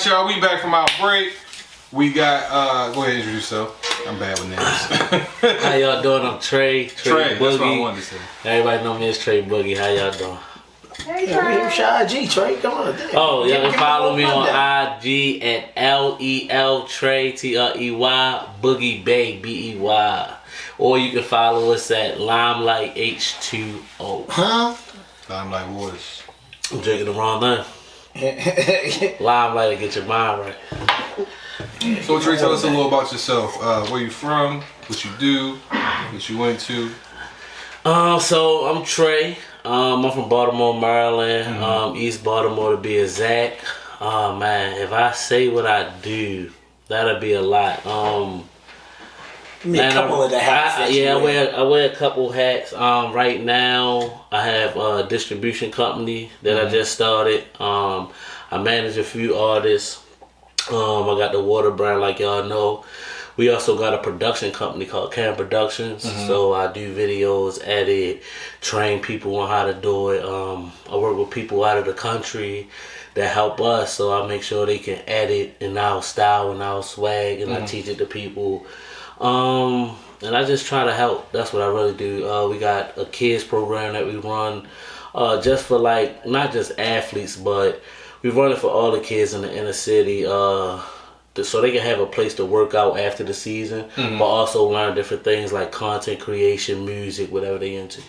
right, y'all. We back from our break. We got, go ahead and introduce yourself. I'm bad with names. How y'all doing? I'm Trey Trey, Boogie. that's what I wanted to say. Everybody know me as Trey Boogie. How y'all doing? Hey, Trey. Shy G, Trey, come on. Oh, y'all can follow me on IG at LEL Trey, TREY, Boogie Bay, BEY. Or you can follow us at Limelight H2O. Huh? Limelight Waters. I'm drinking the wrong thing. Limelight to get your mind right. So Trey, tell us a little about yourself. Where you from, what you do, what you went to. So I'm Trey. I'm from Baltimore, Maryland. East Baltimore to be exact. Oh man, if I say what I do, that'll be a lot. A couple of the hats. I wear a couple hats. Right now, I have a distribution company that I just started. I manage a few artists. I got the Water brand, like y'all know. We also got a production company called Cam Productions. So I do videos, edit, train people on how to do it. I work with people out of the country that help us, so I make sure they can edit in our style and our swag, and I teach it to people. And I just try to help. That's what I really do. We got a kids program that we run just for like, not just athletes, but we run it for all the kids in the inner city so they can have a place to work out after the season, but also learn different things like content creation, music, whatever they into.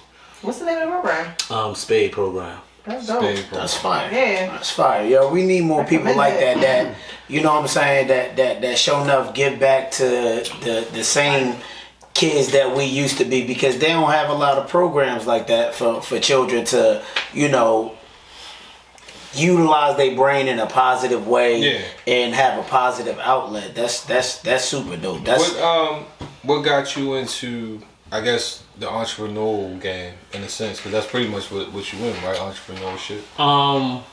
What's the name of the program? Spade program. That's dope. That's fire. Yeah. That's fire. Yo, we need more people like that, you know what I'm saying, that show enough give back to the same kids that we used to be, because they don't have a lot of programs like that for children to, you know, utilize their brain in a positive way and have a positive outlet. That's super dope. What got you into, I guess, the entrepreneurial game in a sense? Because that's pretty much what you in, right? Entrepreneurship.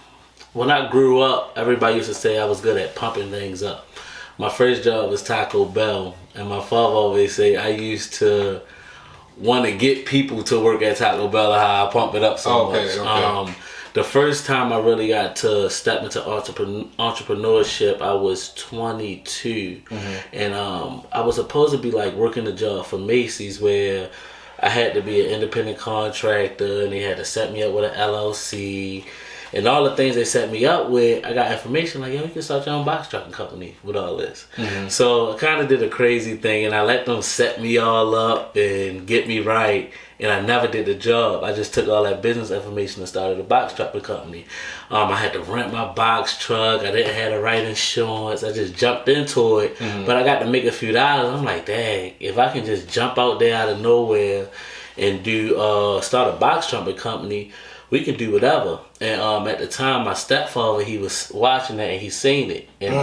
When I grew up, everybody used to say I was good at pumping things up. My first job was Taco Bell, and my father always say I used to want to get people to work at Taco Bell, how I pump it up so much. The first time I really got to step into entrepreneurship, I was 22, and I was supposed to be like working a job for Macy's where I had to be an independent contractor, and they had to set me up with an LLC. And all the things they set me up with, I got information like, yo, you can start your own box trucking company with all this. So I kind of did a crazy thing, and I let them set me all up and get me right, and I never did the job. I just took all that business information and started a box trucking company. I had to rent my box truck. I didn't have the right insurance. I just jumped into it, but I got to make a few dollars. I'm like, dang, if I can just jump out there out of nowhere and do start a box trumpet company, we can do whatever. And at the time, my stepfather, he was watching that and he seen it. And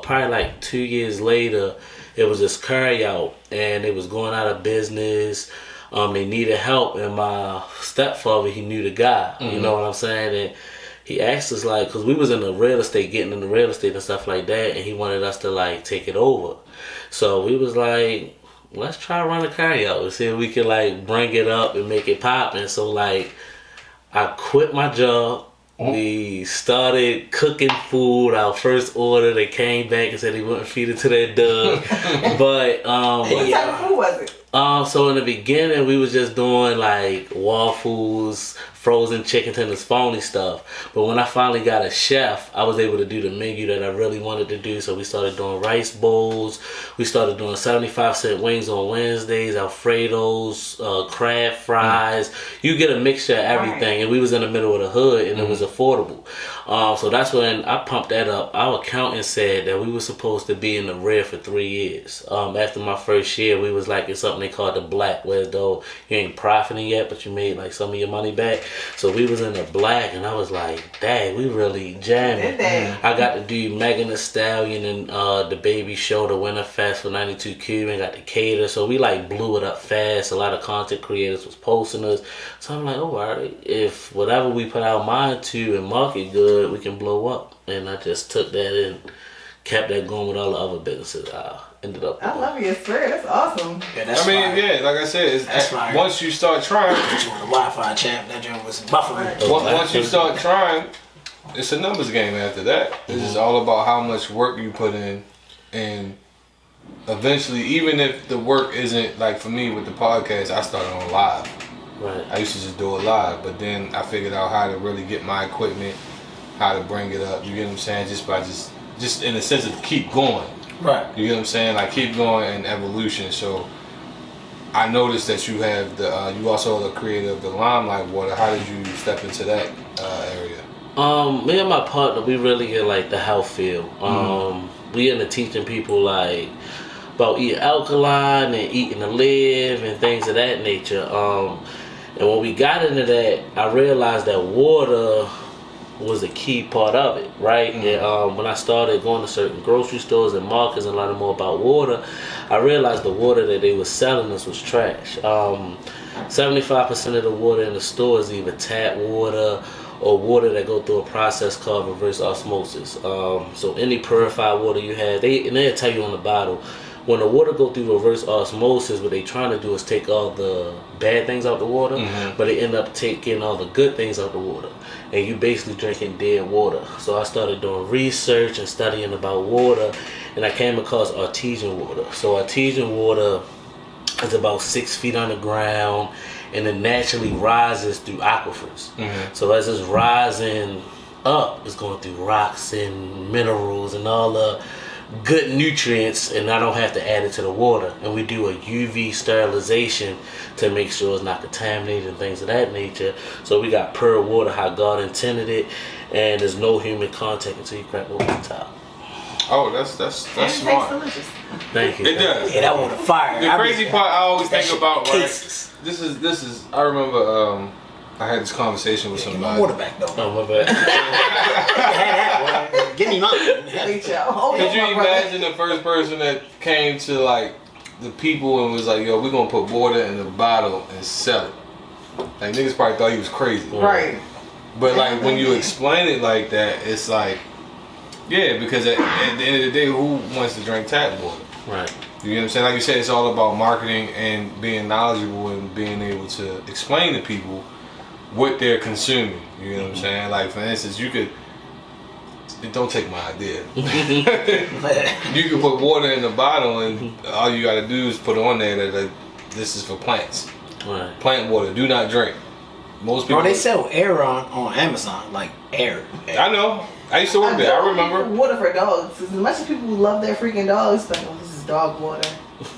probably like 2 years later, it was this carry out and it was going out of business. They needed help, and my stepfather, he knew the guy. You know what I'm saying? And he asked us, like, because we was in the real estate, getting into real estate and stuff like that, and he wanted us to like take it over. So we was like, let's try to run a carry out and see if we could like bring it up and make it pop. And so like, I quit my job. We started cooking food. Our first order, they came back and said they wouldn't feed it to their dog. But what type of food was it? So in the beginning, we was just doing like waffles, frozen chicken tenders, phony stuff. But when I finally got a chef, I was able to do the menu that I really wanted to do. So we started doing rice bowls. We started doing 75-cent wings on Wednesdays, Alfredo's, crab fries. You get a mixture of everything. And we was in the middle of the hood, and it was affordable. So that's when I pumped that up. Our accountant said that we were supposed to be in the red for 3 years. After my first year, we was like in something they called the black, where though you ain't profiting yet, but you made like some of your money back. So we was in the black, and I was like, dang, we really jamming. I got to do Megan Thee Stallion and the Baby Show, the Winter Fest for 92Q, and got the cater. So we like blew it up fast. A lot of content creators was posting us. So I'm like, oh, all right, if whatever we put our mind to and market good, we can blow up. And I just took that and kept that going with all the other businesses I ended up I love your spirit. That's awesome. Yeah, that's I mean, fire. yeah, like I said, once you start trying, Put you on the Wi-Fi champ. That joint was buffering. once you start trying, it's a numbers game after that. It's just all about how much work you put in, and eventually, even if the work isn't like for me with the podcast, I started on live. Right. I used to just do it live, but then I figured out how to really get my equipment, how to bring it up. You get what I'm saying? Just by just in the sense of keep going. Right. You get what I'm saying? Like keep going and evolution. So I noticed that you have you also the creator of the Limelight Water. How did you step into that area? Me and my partner, we really get like the health field. We into teaching people like about eating alkaline and eating to live and things of that nature. And when we got into that, I realized that water was a key part of it, right? And when I started going to certain grocery stores and markets and learning more about water, I realized the water that they were selling us was trash. 75% of the water in the store is either tap water or water that go through a process called reverse osmosis. So any purified water you have, they'll tell you on the bottle, when the water go through reverse osmosis, what they trying to do is take all the bad things out the water, but they end up taking all the good things out the water. And you basically drinking dead water. So I started doing research and studying about water, and I came across artesian water. So artesian water is about 6 feet underground, and it naturally rises through aquifers. So as it's rising up, it's going through rocks and minerals and all the good nutrients, and I don't have to add it to the water. And we do a UV sterilization to make sure it's not contaminated and things of that nature. So we got pure water how God intended it, and there's no human contact until you crack open the top. Oh, that's smart. Delicious. Thank you. It does. Yeah, that water fire. The crazy part I always that think shit about, right? tastes. This is. I remember I had this conversation with Get somebody. my water back though. Oh, my bad. Have that one. Give me mine. Wait, y'all. Could you imagine the first person that came to like the people and was like, "Yo, we're gonna put water in a bottle and sell it"? Like niggas probably thought he was crazy. Right. But like when you explain it like that, it's like, yeah, because at the end of the day, who wants to drink tap water? Right. You know what I'm saying? Like you said, it's all about marketing and being knowledgeable and being able to explain to people what they're consuming. You know what I'm saying? Like for instance, you could. Don't take my idea. You can put water in a bottle and all you gotta do is put on there that this is for plants. Right. Plant water. Do not drink. Most people. Bro, they sell air on Amazon, like air. I know. I used to work there. I remember. Water for dogs. As much as people love their freaking dogs, like, oh, this is dog water.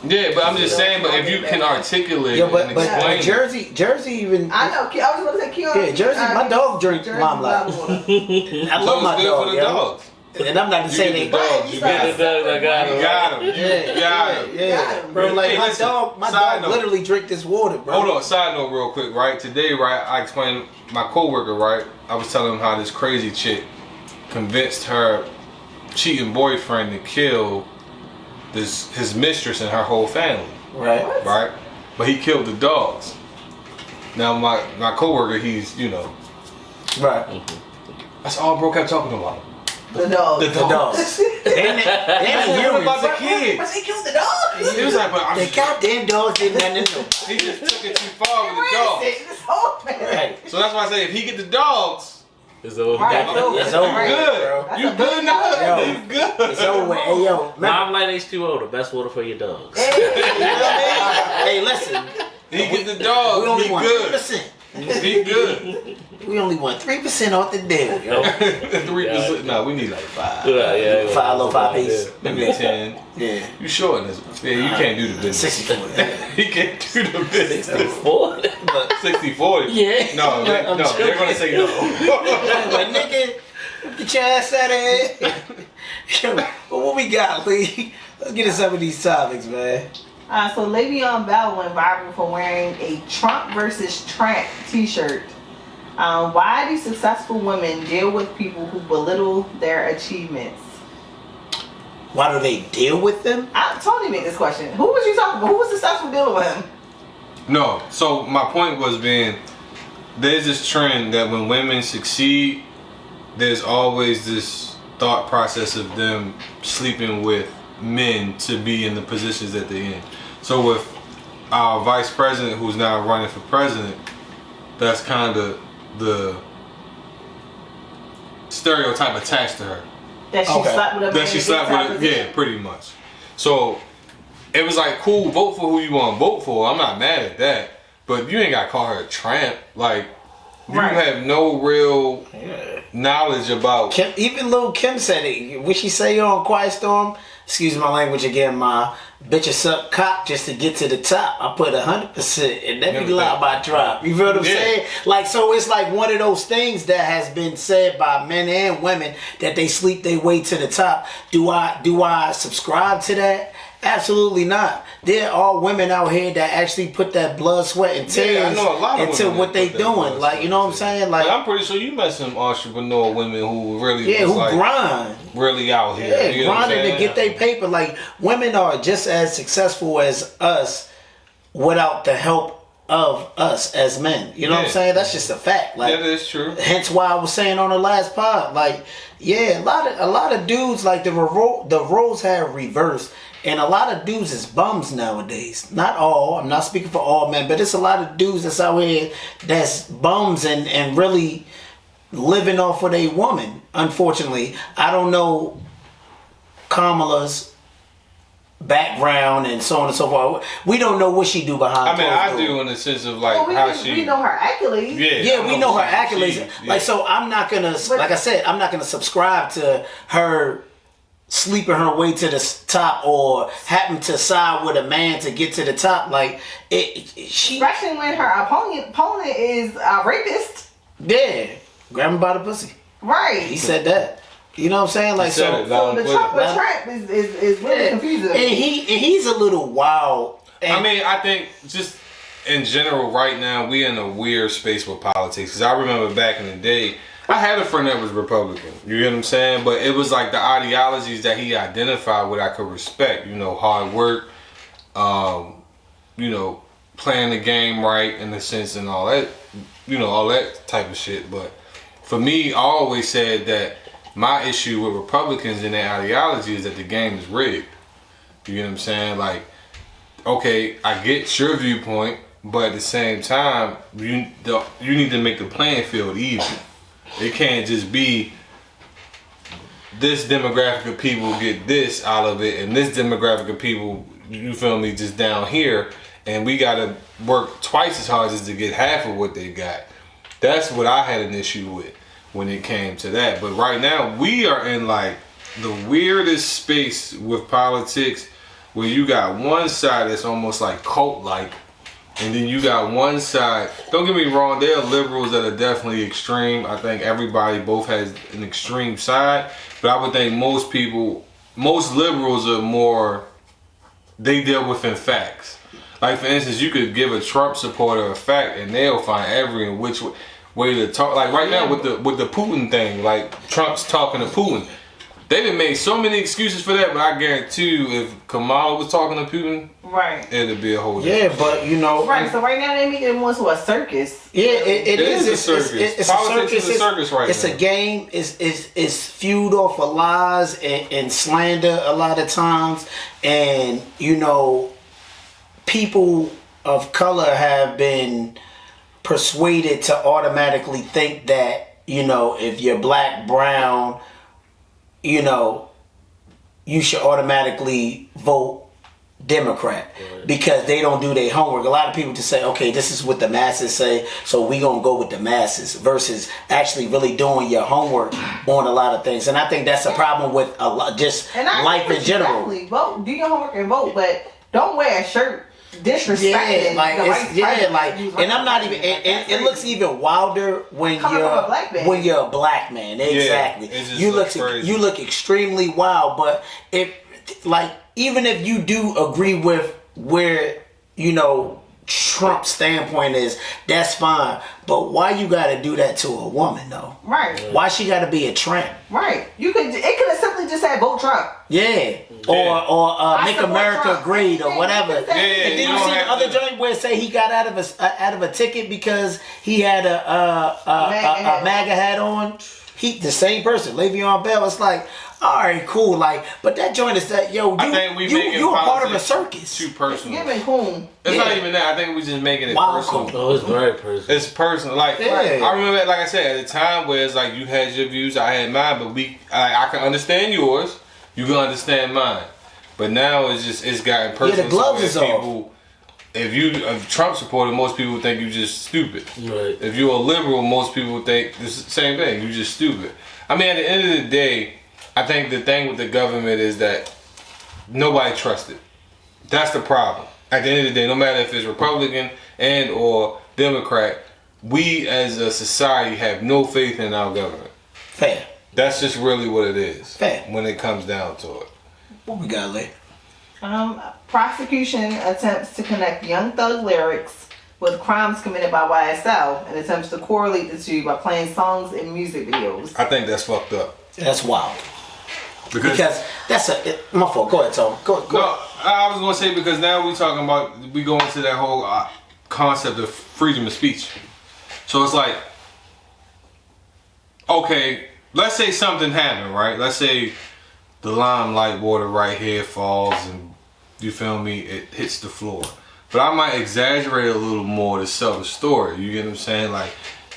Yeah, but I'm just saying. But if you can articulate Yo, but and explain, Jersey even. I know. I was going to say Keon. Yeah, Jersey. My dog drinks Jersey Limelight. water. I so love my it's good dog, for the yo. dogs. And I'm not to You say get they. the dogs. You got Get the dogs, I got You it. got him. You got him. Yeah, bro. Like Hey, my listen, dog, my side dog note. literally drink this water, bro. Hold on, side note real quick, right? Today, right, I explained my coworker, right? I was telling him how this crazy chick convinced her cheating boyfriend to kill his mistress and her whole family, Right. right? But he killed the dogs. Now my coworker, he's, you know, Right. that's all bro kept talking about. The dog. The dogs. Damn What humans. about the But kids? they killed the dog. He was like, but The goddamn dogs did nothing to know. he just took it too far with the dogs. This whole thing. Right. So that's why I say if he get the dogs, It's over. Right. It's over, Right. good. bro. That's You a good big now? dog. You good. It's over with. Hey, yo. Remember, Limelight H2O, the best water for your dogs. hey, listen. He get the dogs. We only He want good. 3%. He good. We only want 3% off the deal, yo. 3%. No, we need like 5. Yeah. 5 low 5 piece. Maybe 10. Yeah. You short this? Yeah, you can't do the business. 64. He can't do the business. 64? 60-40. Yeah. No, I'm they're gonna say no. But nigga, get your ass out of here. Yo, but what we got, Lee? Let's get into some of these topics, man. So Le'Veon Bell went viral for wearing a Trump versus Trump t-shirt. Why do successful women deal with people who belittle their achievements? Why do they deal with them? Tony made this question. Who was you talking about? Who was successful dealing with him? No. So my point was being, there's this trend that when women succeed, there's always this thought process of them sleeping with men to be in the positions that they're in. So with our vice president, who's now running for president, that's kind of the stereotype attached to her. That she slept with a man. That she slept with, yeah, pretty much. So it was like, cool, vote for who you want to vote for. I'm not mad at that, but you ain't got to call her a tramp. Like, you have no real knowledge about. Kim, even Lil Kim said it. What she say on Quiet Storm? Excuse my language again, my bitch suck cock just to get to the top. I put 100% and every line I drop. You feel what I'm saying? Like, so it's like one of those things that has been said by men and women that they sleep their way to the top. Do I subscribe to that? Absolutely not. There are women out here that actually put that blood, sweat, and tears into what they doing. Like, you know what I'm saying? Like, I'm pretty sure you met some entrepreneur women who really who like, grind, really out here. Yeah, you know grinding to get their paper. Like, women are just as successful as us without the help of us as men. You know what I'm saying? That's just a fact. Like, that is true. Hence why I was saying on the last pod, like, yeah, a lot of dudes, like the roles have reversed. And a lot of dudes is bums nowadays. Not all. I'm not speaking for all men, but it's a lot of dudes that's out here that's bums and really living off of a woman. Unfortunately, I don't know Kamala's background and so on and so forth. We don't know what she do behind. I mean, I do in the sense of like we know her accolades. Yeah, we know her accolades. Like, so I'm not gonna, like I said, I'm not gonna subscribe to her sleeping her way to the top or happen to side with a man to get to the top. Like, especially when her opponent is a rapist. Yeah, grab him by the pussy. Right. He said that. You know what I'm saying? Like, so the Trump is really confusing. And he's a little wild. I mean, I think just in general right now we in a weird space with politics. Because I remember back in the day, I had a friend that was Republican. You get what I'm saying? But it was like the ideologies that he identified with I could respect. You know, hard work, you know, playing the game right in a sense and all that, you know, all that type of shit. But for me, I always said that my issue with Republicans and their ideology is that the game is rigged. You get what I'm saying? Like, okay, I get your viewpoint, but at the same time, you need to make the playing field even. It can't just be this demographic of people get this out of it and this demographic of people, you feel me, just down here, and we gotta work twice as hard just to get half of what they got. That's what I had an issue with when it came to that. But right now we are in like the weirdest space with politics where you got one side that's almost like cult-like, and then you got one side, don't get me wrong, there are liberals that are definitely extreme. I think everybody both has an extreme side, but I would think most liberals are more, they deal within facts. Like, for instance, you could give a Trump supporter a fact and they'll find every in which way to talk. Like right now with the Putin thing, like Trump's talking to Putin. They done made so many excuses for that, but I guarantee you, if Kamala was talking to Putin, it'd be a whole different. But you know, so right now they make it more to a circus. Yeah, it is a circus. It's Politics a circus. Is a circus right it's now. A game. It's fueled off of lies and slander a lot of times, and you know, people of color have been persuaded to automatically think that, you know, if you're black, brown, you know, you should automatically vote Democrat because they don't do their homework. A lot of people just say, okay, this is what the masses say, so we gonna go with the masses, versus actually really doing your homework on a lot of things. And I think that's a problem with a lot, just life in general. Exactly. Vote, do your homework and vote, but don't wear a shirt disrespecting and I'm not even. And it looks even wilder when you're a black man. Exactly. Yeah, you look extremely wild. But if even if you do agree with where, you know, Trump's standpoint is, that's fine. But why you got to do that to a woman though? Right. Why she got to be a tramp? Right. It could have simply just said vote Trump. Yeah. Or make America Trump. great or whatever. Yeah, and then you see the other joint where it say he got out of a ticket because he had a MAGA hat on. the same person, Le'Veon Bell. It's like, all right, cool, like, but that joint is that I think we making you a part of a politics circus. too personal. Giving whom? It's Yeah. not even that. I think we just making it Wild personal. card. Oh, it's very personal. It's personal. Like Yeah. I remember, like I said, at the time where it's like you had your views, I had mine, but I can understand yours, you can understand mine. But now it's gotten personal. the gloves is off. people, if you a Trump supporter, most people think you just stupid. Right. If you're a liberal, most people think the same thing. You just stupid. I mean, at the end of the day, I think the thing with the government is that nobody trusts it. That's the problem. At the end of the day, no matter if it's Republican and or Democrat, we as a society have no faith in our government. Fair. That's just really what it is. Fair. When it comes down to it. What we got, Lee? Prosecution attempts to connect Young Thug lyrics with crimes committed by YSL and attempts to correlate the two by playing songs in music videos. I think that's fucked up. That's wild. Because that's my fault. Go ahead, Tom. Go no, ahead. I was gonna say because now we go into that whole concept of freedom of speech. So it's like, okay, let's say something happened, right? Let's say the limelight water right here falls and you feel me, it hits the floor. But I might exaggerate a little more to sell the story. You get what I'm saying? Like,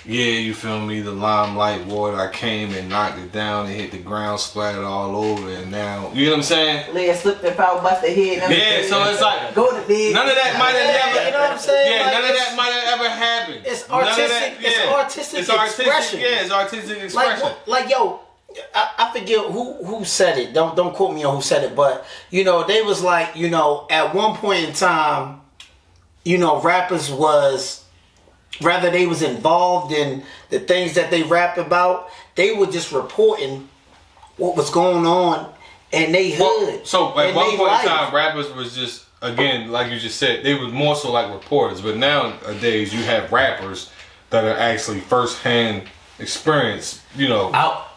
yeah, you feel me, the limelight water, I came and knocked it down and hit the ground, splattered all over, and now, you know what I'm saying? Leah slipped and fell, busted head. Yeah, so it's like, go to bed. none of that might have never, You know what I'm saying? yeah, Like, none of that might have ever happened. It's None of artistic. that- It's yeah. artistic It's artistic. expression. Yeah, it's artistic Like, expression. like yo, I forget who said it. Don't quote me on who said it, but you know, they was like, you know, at one point in time, you know, rappers was rather they was involved in the things that they rap about, they were just reporting what was going on in they hood. So at in one they point life. in time, rappers was just, again, like you just said, they was more so like reporters. But nowadays, you have rappers that are actually first-hand experience. You know,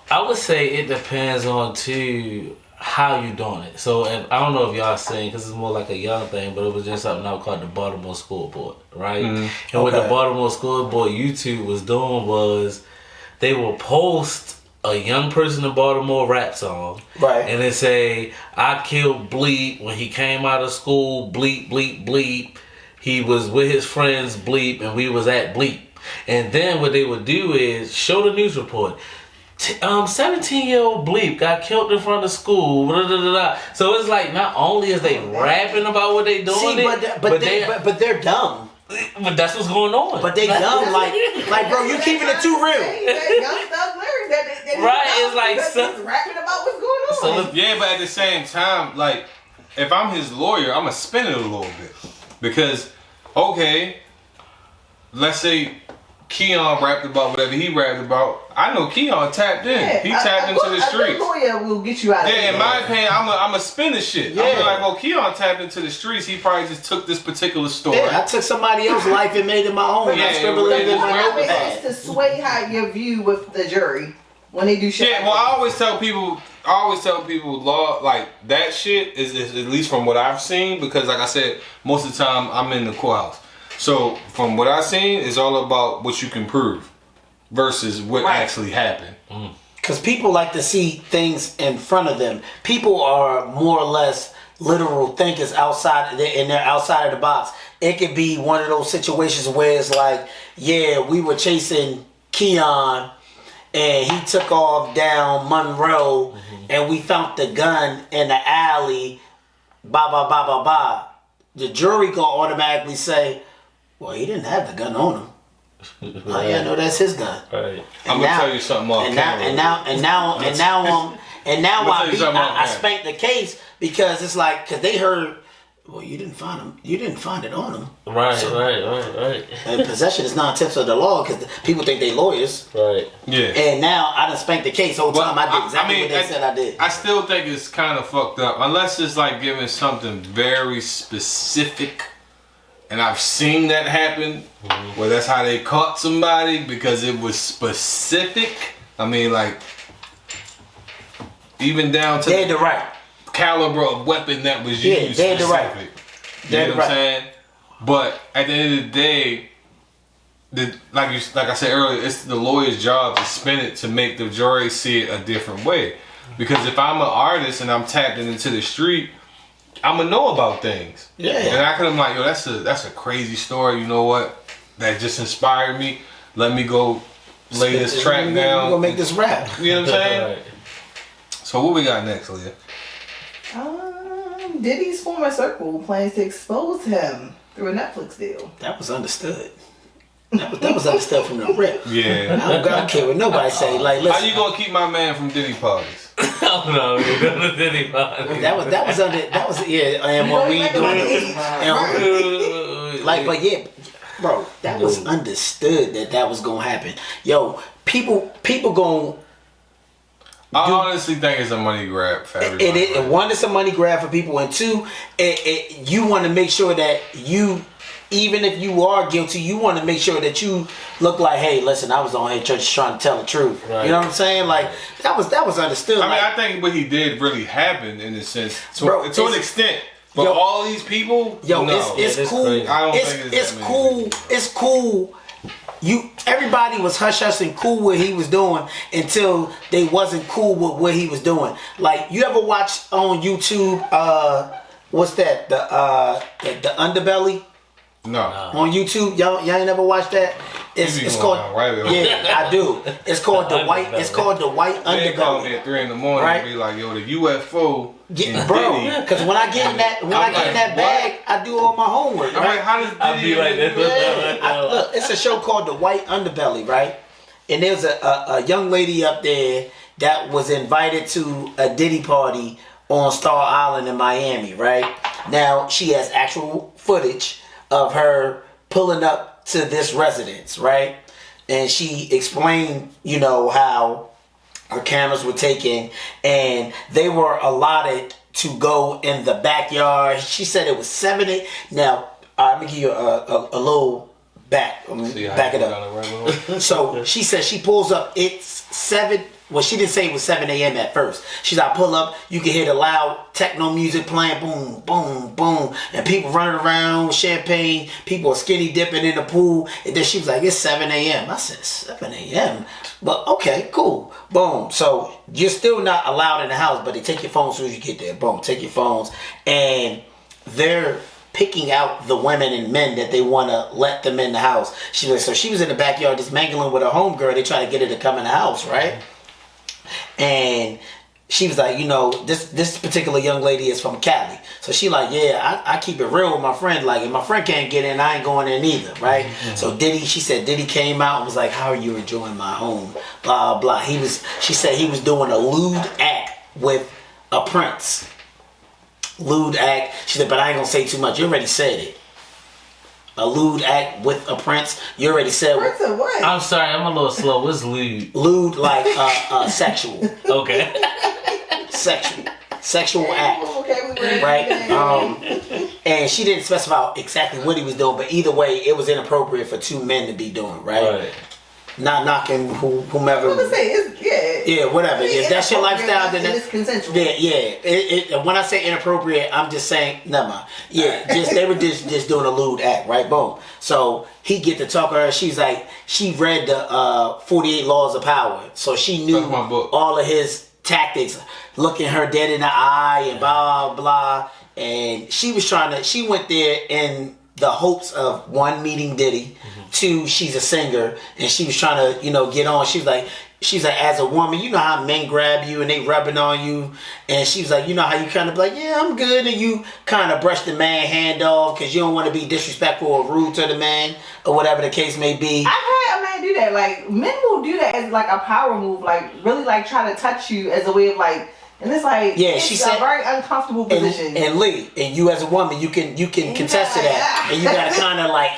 I would say it depends on too how you doing it. So if, I don't know if y'all seen, because it's more like a young thing, but it was just something out called the Baltimore School Board, right? And what the Baltimore School Board YouTube was doing was they will post a young person in Baltimore rap song, Right. and then say, "I killed Bleep when he came out of school. Bleep, bleep, bleep. He was with his friends, Bleep, and we was at Bleep." And then what they would do is show the news report. 17-year-old Bleep got killed in front of school. Blah, blah, blah, blah. So it's like not only is they rapping about what they doing, See, but they're dumb. but that's what's going on. But they dumb, like bro, you keeping it too real. Young Thug lyrics that Right, it's like he's rapping about what's going on. So yeah, but at the same time, like, if I'm his lawyer, I'm gonna spin it a little bit because, okay, let's say Keon rapped about whatever he rapped about. I know Keon tapped in. He tapped into the streets. A lawyer will get you out of Yeah, in it. my opinion, I'm a spin the shit. I'm Yeah. like, well, Keon tapped into the streets. He probably just took this particular story. Yeah, I took somebody else's life and made it my own. Yeah, I scribbled it in my I mean, notepad. it's to sway how your view with the jury when they do shit. Yeah, like well, that. I always tell people, law, like, that shit is at least from what I've seen, because like I said, most of the time I'm in the courthouse. So from what I've seen, it's all about what you can prove versus what Right. actually happened. Because people like to see things in front of them. People are more or less literal thinkers and they're outside of the box. It could be one of those situations where it's like, yeah, we were chasing Keon and he took off down Monroe and we found the gun in the alley, ba ba ba ba ba. The jury gonna automatically say, well, he didn't have the gun on him. Oh yeah, no, that's his gun. right. I'm gonna tell you something off camera. And now I'ma tell you something off I camera. spanked the case because it's like, because they heard, well, you didn't find him. You didn't find it on him. Right, So- right. And possession is non-intentional of the law because people think they lawyers. Right. Yeah. And now I done spanked the case. Whole time I did exactly what they I- said I did. I still think it's kind of fucked up, unless it's like giving something very specific. And I've seen that happen, where that's how they caught somebody because it was specific. I mean, like, even down to They had the right. caliber of weapon that was Yeah, used. they had the right. specific. They You had know the what I'm right. saying? But at the end of the day, like I said earlier, it's the lawyer's job to spin it to make the jury see it a different way. Because if I'm an artist and I'm tapped into the street, I'm gonna know about things. Yeah. And I could have like, yo, that's a crazy story. You know what? That just inspired me. Let me go lay this track down. We're gonna make this rap. You know what I'm saying? Right. So what we got next, Leah? Diddy's former circle plans to expose him through a Netflix deal. That was understood. That was understood from the rip. Yeah. I don't care what nobody say. Like, listen, How you gonna keep my man from Diddy parties? Oh no, you're gonna anybody. that was yeah. And what we doing, and, like, but yeah, bro, that was understood that was gonna happen. Yo, people gonna. I honestly think it's a money grab for everybody. One, it's a money grab for people, and two, you want to make sure that you, even if you are guilty, you want to make sure that you look like, hey, listen, I was on here church trying to tell the truth. Right. You know what I'm saying? Like that was understood. I mean, like, I think what he did really happened in a sense, to an extent. But yo, all these people, yo, no. it's cool. crazy. I don't think It's that cool. many. It's cool. Everybody was hush hush and cool with what he was doing until they wasn't cool with what he was doing. Like, you ever watch on YouTube? What's that? The Underbelly No. on YouTube. Y'all ain't never watched that? It's going called. down right there. Yeah, I do. It's called the white. It's called the white They call me underbelly. at 3 in the morning Right. and be like, yo, the UFO. Yeah, and bro, Diddy. because when I get in that like, bag, I do all my homework. I'm Right? like, how does I'll Diddy be like even this. do that? Look, it's a show called The White Underbelly, right? And there's a young lady up there that was invited to a Diddy party on Star Island in Miami, right? Now, she has actual footage of her pulling up to this residence, right? And she explained, how her cameras were taken and they were allotted to go in the backyard. She said it was 7 8. Now, let me give you a little back. Back it up. So she said she pulls up. It's 7. Well, she didn't say it was 7 a.m. at first. She said, I pull up, you can hear the loud techno music playing, boom, boom, boom, and people running around with champagne, people are skinny dipping in the pool, and then she was like, it's 7 a.m. I said, 7 a.m.? But okay, cool. Boom. So you're still not allowed in the house, but they take your phones as soon as you get there. Boom, take your phones. And they're picking out the women and men that they want to let them in the house. She was in the backyard just mangling with her homegirl. They try to get her to come in the house, right? And she was like, this particular young lady is from Cali. So she like, yeah, I keep it real with my friend. Like, if my friend can't get in, I ain't going in either, right? Mm-hmm. So she said Diddy came out and was like, how are you enjoying my home? Blah, blah. She said he was doing a lewd act with a prince. Lewd act. She said, but I ain't gonna say too much. You already said it. A lewd act with a prince. You already said Prince of what? I'm sorry, I'm a little slow. What's lewd? Lewd, like sexual. Okay. Sexual act. Okay, right? And she didn't specify exactly what he was doing, but either way, it was inappropriate for two men to be doing, right? Not knocking whomever. I'm gonna say yeah, whatever. If that's your lifestyle, then it's consensual. Yeah. When I say inappropriate, I'm just saying, never mind. Yeah, they were just doing a lewd act, right? Boom. So he get to talk to her. She's like, she read the 48 Laws of Power, so she knew That's my book. all of his tactics, looking her dead in the eye and blah blah. And she went there in the hopes of, one, meeting Diddy, two, she's a singer, and she was trying to, get on. She's like, as a woman, you know how men grab you and they rubbing on you, and she was like, you know how you kind of be like, yeah, I'm good, and you kind of brush the man hand off because you don't want to be disrespectful or rude to the man or whatever the case may be. I've had a man do that. Like, men will do that as like a power move, like really like try to touch you as a way of like. And it's like, yeah, it's she a said, very uncomfortable position. And Lee, and you as a woman, you can contest to that, and you gotta kind of like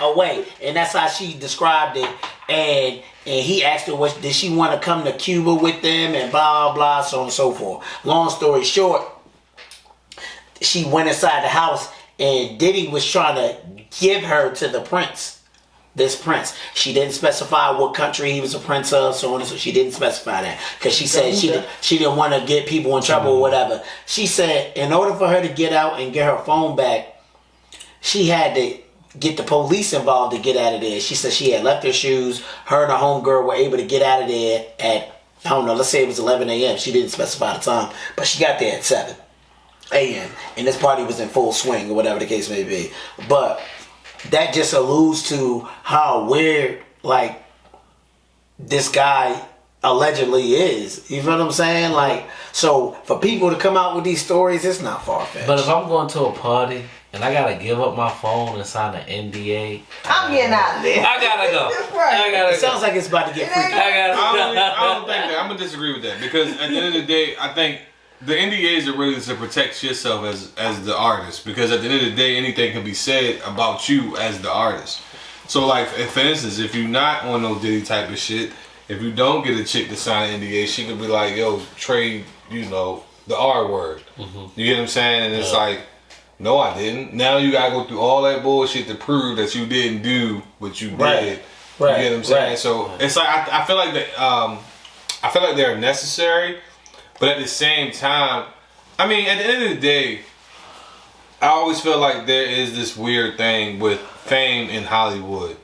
away, and that's how she described it. And he asked her, did she want to come to Cuba with them, and blah blah, so on and so forth. Long story short, she went inside the house, and Diddy was trying to give her to the prince. This prince. She didn't specify what country he was a prince of, so on and so. She didn't specify that because she said she didn't want to get people in trouble or whatever. She said in order for her to get out and get her phone back, she had to get the police involved to get out of there. She said she had left her shoes. Her and her homegirl were able to get out of there at, I don't know, let's say it was 11 a.m. She didn't specify the time, but she got there at 7 a.m. and this party was in full swing or whatever the case may be. But that just alludes to how weird, like, this guy allegedly is. You feel what I'm saying? Like, so for people to come out with these stories, it's not far-fetched. But if I'm going to a party and I gotta give up my phone and sign an NDA, I'm getting out of there. I gotta go. I gotta It sounds like it's about to get freaky. I don't think that. I'm gonna disagree with that because at the end of the day, I think the NDAs are really to protect yourself as the artist, because at the end of the day, anything can be said about you as the artist. So, like, for instance, if you're not on no Diddy type of shit, if you don't get a chick to sign an NDA, she could be like, yo, trade, you know, the R word. You get what I'm saying? And it's like, no, I didn't. Now you gotta go through all that bullshit to prove that you didn't do what you did. Right. You get what I'm saying? Right. So it's like I feel like that. I feel like they're necessary, but at the same time, I mean, at the end of the day, I always feel like there is this weird thing with fame in Hollywood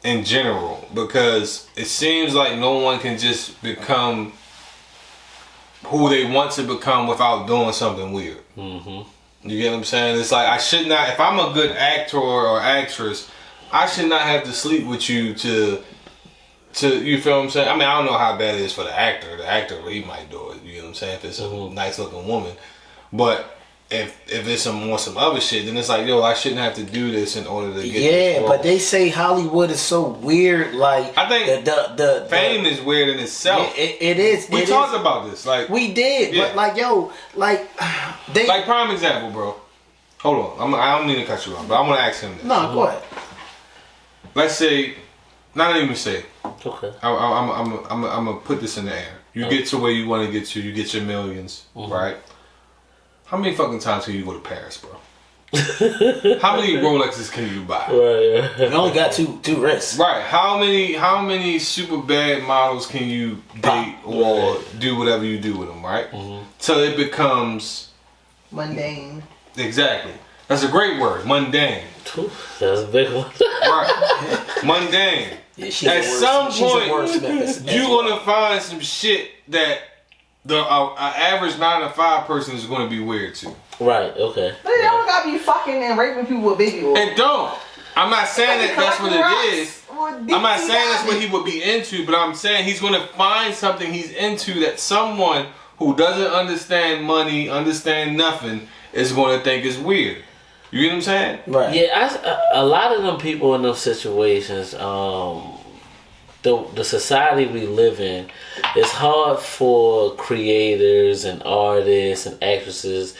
in general, because it seems like no one can just become who they want to become without doing something weird. You get what I'm saying? It's like, I should not, if I'm a good actor or actress, I should not have to sleep with you to you feel what I'm saying? I mean, I don't know how bad it is for the actor. The actor, he might do it. You know what I'm saying? If it's a nice looking woman, but if it's some other shit, then it's like, yo, I shouldn't have to do this in order to get. Yeah, but they say Hollywood is so weird. Like, I think the fame is weird in itself. It is. We talked about this, like we did, Yeah. but like, yo, like they. like prime example, bro. Hold on, I don't mean to cut you off, but I want to ask him this. No, go ahead. Let's say, not even say. Okay. I'm gonna put this in the air. You get to where you want to get to. You get your millions, right? How many fucking times can you go to Paris, bro? How many Rolexes can you buy? Right. You only got two wrists. Right. How many super bad models can you date or do whatever you do with them, right? Till it becomes Mundane. exactly. That's a great word, mundane. That's a big one. Right. Mundane. Yeah, she's At some point, wordsmith. you're gonna find some shit that the average 9 to 5 person is gonna be weird to. Right. Okay. But they don't gotta be fucking and raping people with baby oil. It don't. I'm not saying that that's what it is. I'm not saying that's what he would be into, but I'm saying he's gonna find something he's into that someone who doesn't understand money, understand nothing, is gonna think is weird. You get what I'm saying? Right. Yeah, a lot of them people in those situations, the society we live in, it's hard for creators and artists and actresses,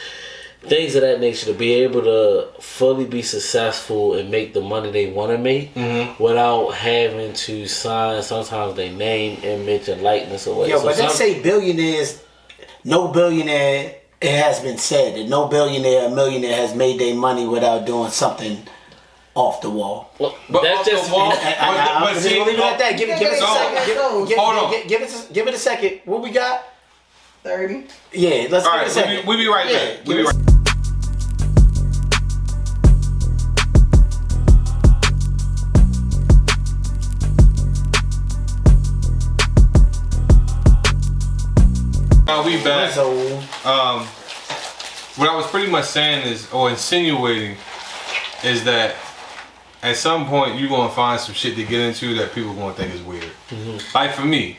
things of that nature, to be able to fully be successful and make the money they want to make without having to sign sometimes their name, image, and likeness away. Yo, but they say billionaires, no billionaire, it has been said that no billionaire or millionaire has made their money without doing something off the wall. Well, But that's off the just wall- I'm just gonna leave it at that. Give it a second. Hold on. Give it a second. What we got? 30. Yeah, let's All give it a right, second. we be right Yeah, back. We give be it right. Now we back. So, What I was pretty much saying is, or insinuating, is that at some point you're gonna find some shit to get into that people gonna think is weird. Like for me,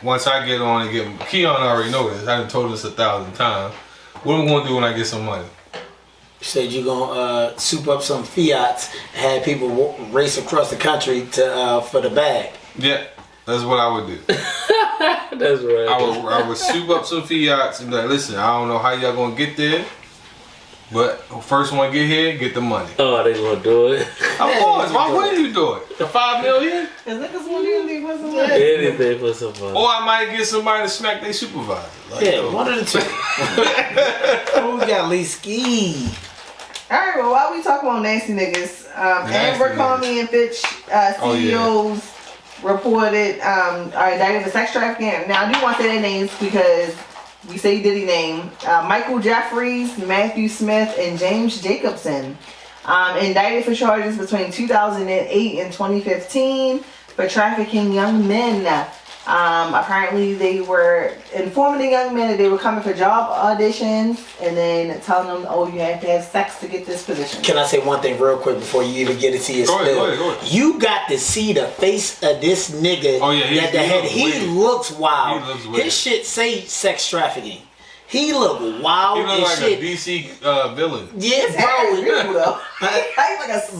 once I get on and get, Keon already know this. I done told this 1,000 times. What am I gonna do when I get some money? you said you're gonna soup up some Fiats and have people race across the country to for the bag. Yeah, that's what I would do. That's right. I would soup up some Fiats and be like, listen, I don't know how y'all gonna get there, but first one get here, get the money. Oh, they gonna do it? Of course, why wouldn't you do it? The $5 million? Cause niggas want you to leave us alone. Anything for some fun. Or I might get somebody to smack their supervisor. Like, Yeah, yo. one of the two. Who got Lee Ski? Alright, well, while we talk about nasty niggas, Amber niggas. Comey and Fitch CEOs reported are indicted for sex trafficking. Now, I do want to say their names because we say Diddy name. Michael Jeffries, Matthew Smith, and James Jacobson Indicted for charges between 2008 and 2015 for trafficking young men. Apparently they were informing the young men that they were coming for job auditions and then telling them, oh, you have to have sex to get this position. Can I say one thing real quick before you even get into your spill? Go ahead. You got to see the face of this nigga. Oh, yeah, he looks wild. He looks weird. His shit say sex trafficking. He look wild He look and like shit. a DC villain. Yeah,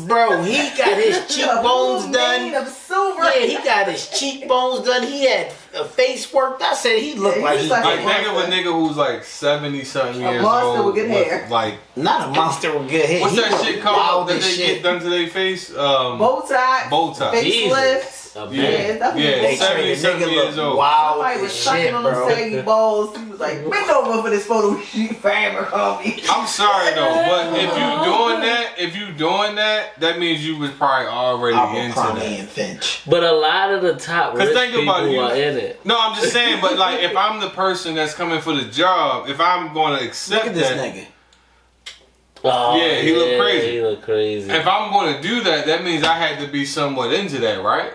bro, he got his cheekbones done. Of silver. Yeah, he got his cheekbones done. He had a face worked. I said he looked like he Like, a think of a nigga who's like 70-something years monster old. with good hair. Like, not a monster with good hair. what's He that look shit called wild that as they shit. get done to their face? Bow tie. Bow tie. Facelift. Yeah, They yeah, treat a 70-something years nigga look old. wild Somebody was as sucking shit, on them bro. saggy balls. He was like, bend over for this photo shoot for Abercrombie. I'm sorry though, but if you doing that, that means you was probably already into Abercrombie that. and Finch. But a lot of the top rich think people about you. are in it. No, I'm just saying, but like if I'm the person that's coming for the job, if I'm going to accept Look at this that, nigga. Oh, Yeah, he look crazy. He look crazy. if I'm going to do that, that means I had to be somewhat into that, right?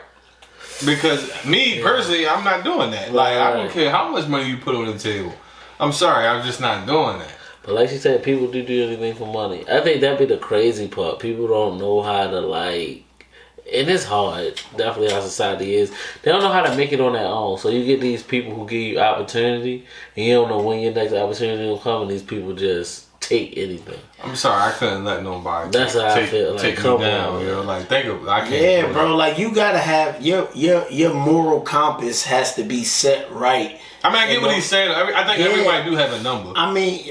Because me personally, I'm not doing that. Like I don't Right. care how much money you put on the table. I'm sorry, I'm just not doing that. But like she said, people do anything for money. I think that'd be the crazy part. People don't know how to like, and it's hard. Definitely how society is. They don't know how to make it on their own. So you get these people who give you opportunity, and you don't know when your next opportunity will come, and these people just take anything. I'm sorry, I couldn't let nobody. That's how I feel, like, take come me down. on, You know, man. like think of I can't. Yeah, do bro. that. Like you gotta have your moral compass has to be set right. I mean, I get what he's saying. I think Yeah. everybody do have a number. I mean,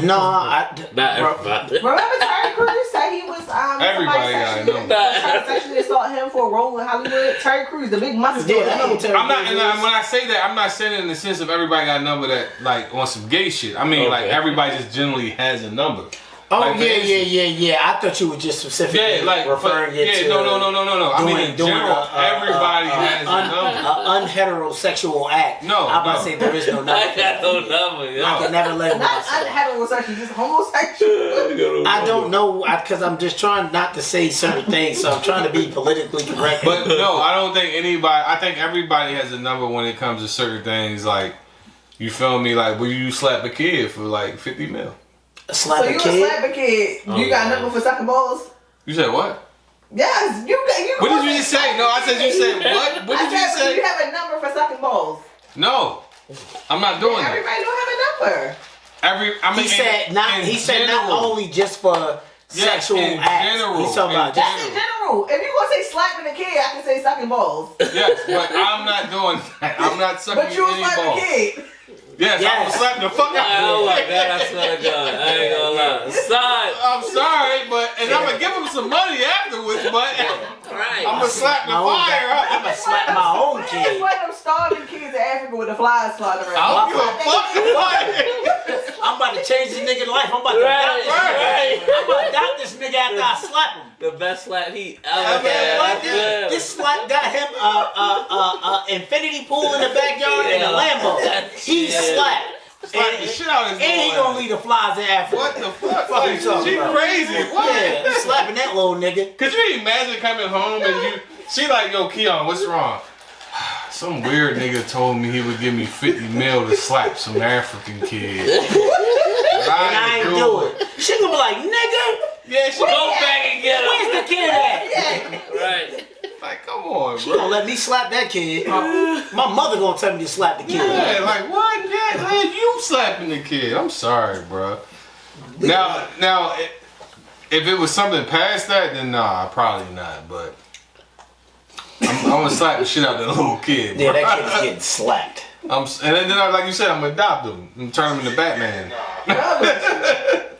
no, Not bro, everybody. Remember Terry Crews said he was Everybody got a number. tried to sexually assault him for a role in Hollywood. Terry Crews, the big muscle. Yeah, I know Terry I'm not, Crews and is. when I say that, I'm not saying it in the sense of everybody got a number that like on some gay shit. I mean, like Okay. everybody just generally has a number. Oh Like, for instance- yeah. I thought you were just specifically Yeah, like referring it to no. I mean, in general, everybody has a number. unheterosexual act. No, I'm about no. to say there is no I number. got no number. I Yo. can never label Not myself. heterosexual, just homosexual. I don't know because I'm just trying not to say certain things, so I'm trying to be politically correct. But no, I don't think anybody. I think everybody has a number when it comes to certain things. Like, you feel me? Like, will you slap a kid for like 50 mil? slap So a you a kid. slap a kid. You got a number for sucking balls? You said what? Yes, you. What did you just say? No, I said you said what? What I did you said, say? you have a number for sucking balls. No, I'm not doing that. Everybody don't have a number. I mean, He said not. in He said not general. only just for sexual in acts. general, He's talking in about That's in general. If you gonna say slapping a kid, I can say sucking balls. Yes, but I'm not doing that. I'm not sucking But you any slap a balls. kid. Yes, I'm Yes. gonna slap the fuck out Oh of my him. god, I swear to God. I ain't gonna lie. Son. I'm sorry, but and I'm gonna give him some money afterwards, but Right. I'm gonna slap the my own fire I'm out. gonna slap my own It's kid. like them starving kids in Africa with the flies flying around. I don't give a fuck. I'm about to change this nigga's life. I'm about to adopt this nigga. Right. I'm about to adopt this nigga after I slap him. The best slap he I ever mean, had. what? I swear. This slap got him infinity pool in the backyard and a Lambo. He Yeah. slapped. Slap the shit out of his And he little gonna ass. leave the flies in Africa. What the fuck? Fuck you Like, talking she about? crazy. What? Yeah, I'm slapping that little nigga. Could you imagine coming home and she like, yo, Keon, what's wrong? Some weird nigga told me he would give me 50 mil to slap some African kid. And I ain't do it. She gonna be like, nigga, Yeah, she Go back and get him. where's the kid at? Right. like, come on, She bro. gonna let me slap that kid. My mother gonna tell me to slap the kid. Yeah, like what? Yeah, man, you slapping the kid. I'm sorry, bro. Now, if it was something past that, then nah, probably not. But I'm gonna slap the shit out of that little kid. Yeah, bro. that kid's getting slapped. And then, like you said, I'm gonna adopt him and turn him into Batman.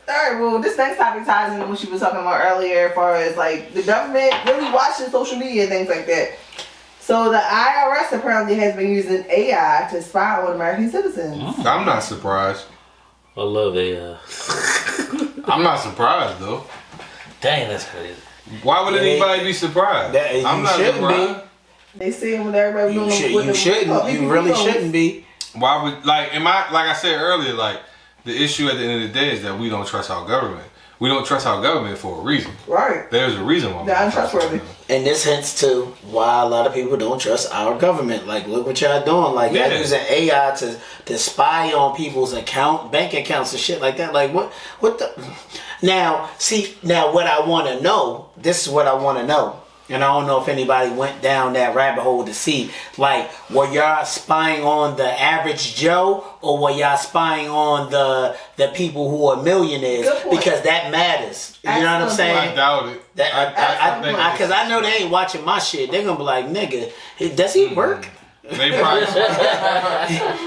Alright, well, this next topic ties into what she was talking about earlier as far as like the government really watching social media and things like that. So the IRS apparently has been using AI to spy on American citizens. I'm not surprised. I love AI. I'm not surprised though. Dang, that's crazy. Why would anybody be surprised? That- you I'm not shouldn't surprised. They see when everybody You, doing should, with you the- shouldn't. with You the really videos. shouldn't be. Why would like I said earlier, like the issue at the end of the day is that we don't trust our government. We don't trust our government for a reason. Right. There's a reason why. They're untrustworthy. And this hints to why a lot of people don't trust our government. Like, look what y'all doing. Like, y'all using AI to spy on people's bank accounts and shit like that. Like, what the? Now, what I want to know, this is what I want to know. And I don't know if anybody went down that rabbit hole to see, like, were y'all spying on the average Joe, or were y'all spying on the people who are millionaires? Because that matters. You know what I'm saying? I doubt it. Because I know they ain't watching my shit. They're gonna be like, nigga, does he work? They probably.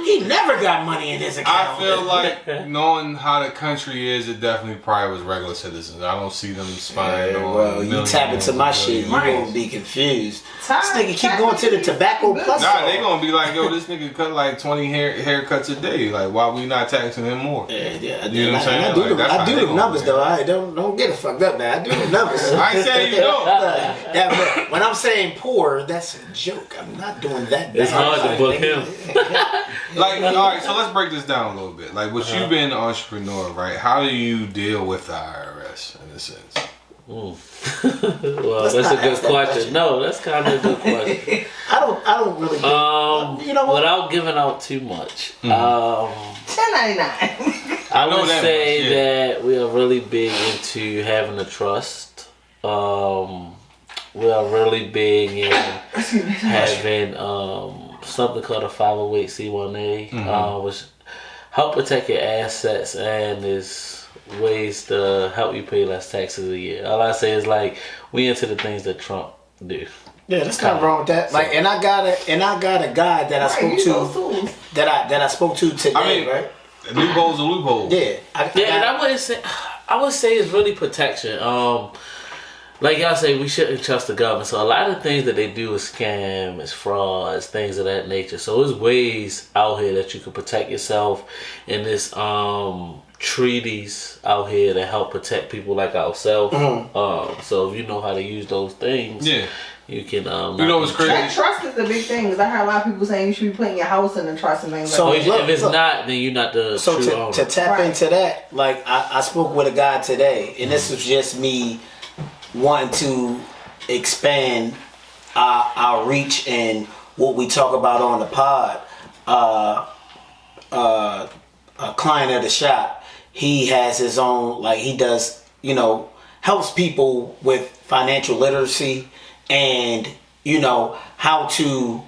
He never got money in his account. I feel like knowing how the country is, it definitely probably was regular citizens. I don't see them spying on. Well, you tap into my shit, you gonna be confused. This nigga keep going to the tobacco plus. Nah, they gonna be like, yo, this nigga cut like 20 haircuts a day. Like, why we not taxing him more? Yeah. You know what I'm saying? I do the numbers though. I don't get it fucked up now. I do the numbers. I ain't saying you don't. When I'm saying poor, that's a joke. I'm not doing that. It's hard to book him. Like, all right, so let's break this down a little bit. Like, with you being an entrepreneur, right? How do you deal with the IRS in a sense? Well, that's a good question. No, that's kind of a good question. I don't really. You know what? Without giving out too much. 1099. I would say that we are really big into having a trust. We are really big in having something called a 508c1a, which help protect your assets and is ways to help you pay less taxes a year. All I say is like we into the things that Trump do. Yeah, there's nothing wrong with that. Like, and I got a guy that I spoke to that I spoke to today. I mean, right? A loophole's a loophole. Yeah, And I would say it's really protection. Like y'all say, we shouldn't trust the government. So a lot of things that they do is scam, is fraud, is things of that nature. So there's ways out here that you can protect yourself in this treaties out here that help protect people like ourselves. So if you know how to use those things, you can. You know what's crazy? That trust is the big thing. Because I heard a lot of people saying you should be putting your house in a trust and things like that. If it's not, then you're not the true owner. To tap into that, like I spoke with a guy today, and this was just me wanting to expand our reach and what we talk about on the pod. A client of the shop, he has his own, like he does, helps people with financial literacy and, how to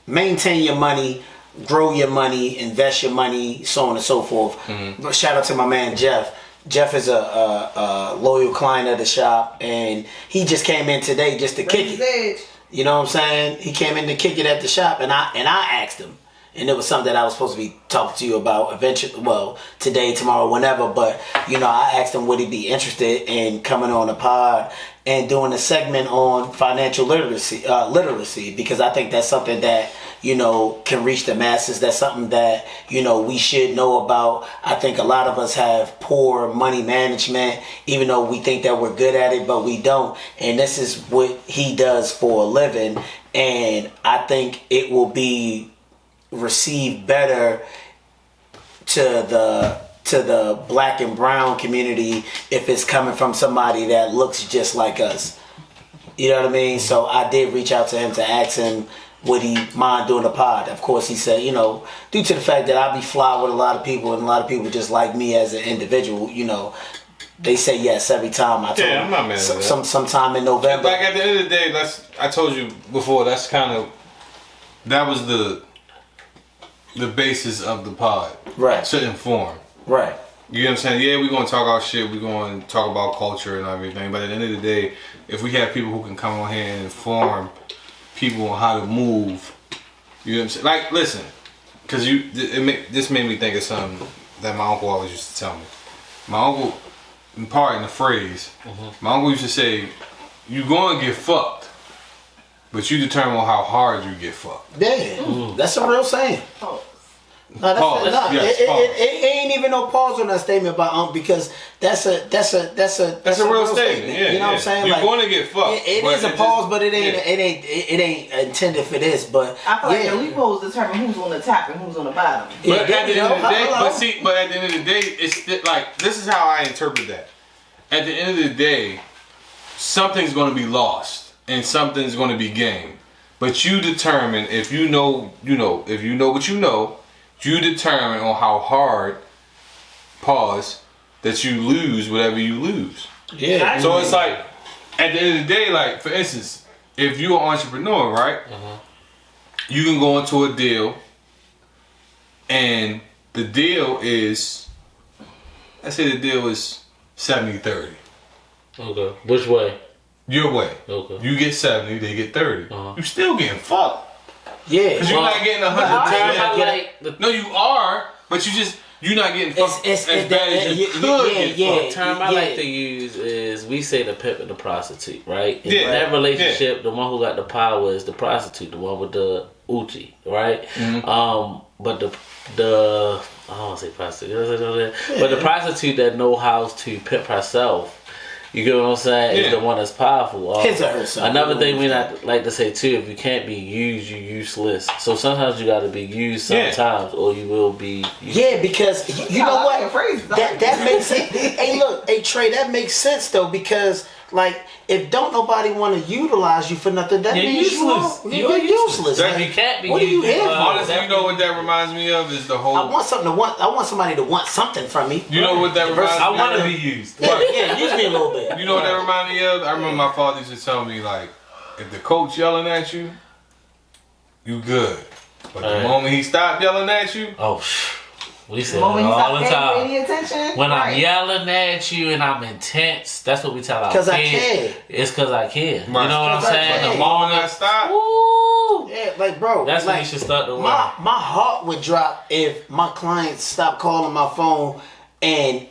maintain your money, grow your money, invest your money, so on and so forth. Shout out to my man Jeff. Jeff is a loyal client of the shop, and he just came in today just to kick it. You know what I'm saying? He came in to kick it at the shop, and I asked him, and it was something that I was supposed to be talking to you about eventually. Well, today, tomorrow, whenever. But I asked him would he be interested in coming on the pod and doing a segment on financial literacy, because I think that's something that can reach the masses. That's something that, we should know about. I think a lot of us have poor money management, even though we think that we're good at it, but we don't. And this is what he does for a living. And I think it will be received better to the black and brown community if it's coming from somebody that looks just like us. You know what I mean? So I did reach out to him to ask him would he mind doing a pod. Of course, he said, due to the fact that I be fly with a lot of people and a lot of people just like me as an individual, they say yes every time. I told I'm not mad at that. Sometime in November. Like at the end of the day, I told you before, that was the basis of the pod. Right. To inform. Right. You know what I'm saying? Yeah, we're going to talk our shit. We're going to talk about culture and everything. But at the end of the day, if we have people who can come on here and inform people on how to move, you know what I'm saying? Like, listen, because this made me think of something that my uncle always used to tell me. My uncle, pardon the phrase, my uncle used to say, you going to get fucked, but you determine how hard you get fucked. Yeah, that's a real saying. No, Pause. Yes, pause. it ain't even no pause on that statement by Unc because that's a real statement. Yeah, you know what I'm saying? You're like, going to get fucked. It is a pause, but it ain't intended for this. But I feel like the loopholes determine who's on the top and who's on the bottom. But at the end of the day, but at the end of the day, it's still, like, this is how I interpret that. At the end of the day, something's going to be lost and something's going to be gained. But you determine if you know what you know. You determine on how hard, pause, that you lose whatever you lose. Yeah. So it's like, at the end of the day, like, for instance, if you're an entrepreneur, right? You can go into a deal, and the deal is, let's say the deal is 70-30. Okay. Which way? Your way. Okay. You get 70, they get 30. You still getting fucked. Yeah. Because you're not getting 100%. Like No, you are, but you're not getting fucked as bad as you could get fucked. The term I like to use is, we say the pimp and the prostitute, right? In Yeah. that relationship, the one who got the power is the prostitute, the one with the Uchi, right? But the I don't want to say prostitute, but the prostitute that know how to pimp herself, you get what I'm saying, is the one that's powerful. His or herself. Another thing we like to say too, if you can't be used, you useless. So sometimes you got to be used sometimes, or you will be useless. Yeah, because you know I like what? the phrase, though. That makes sense. Hey, look, hey Trey, that makes sense though because like if don't nobody want to utilize you for nothing, that You're means useless. you're useless. That- You can't be What are you used. here for? Honestly, you know what that reminds me of is the whole. I want somebody to want something from me. You know what that reminds me I of? want to be used. Yeah, use me a little bit. You know what that reminds me of? I remember my father used to tell me, like, if the coach yelling at you, you good. But the moment he stopped yelling at you, We say The that moment you all stop the paying time. any attention, When I'm right. yelling at you and I'm intense, that's what we tell our 'Cause kids. I care. It's because I care. Right. You know what I'm 'Cause I saying? care. The the moment I moment, stop, woo, Yeah, like bro, that's when like, you should start to work. my heart would drop if my clients stopped calling my phone and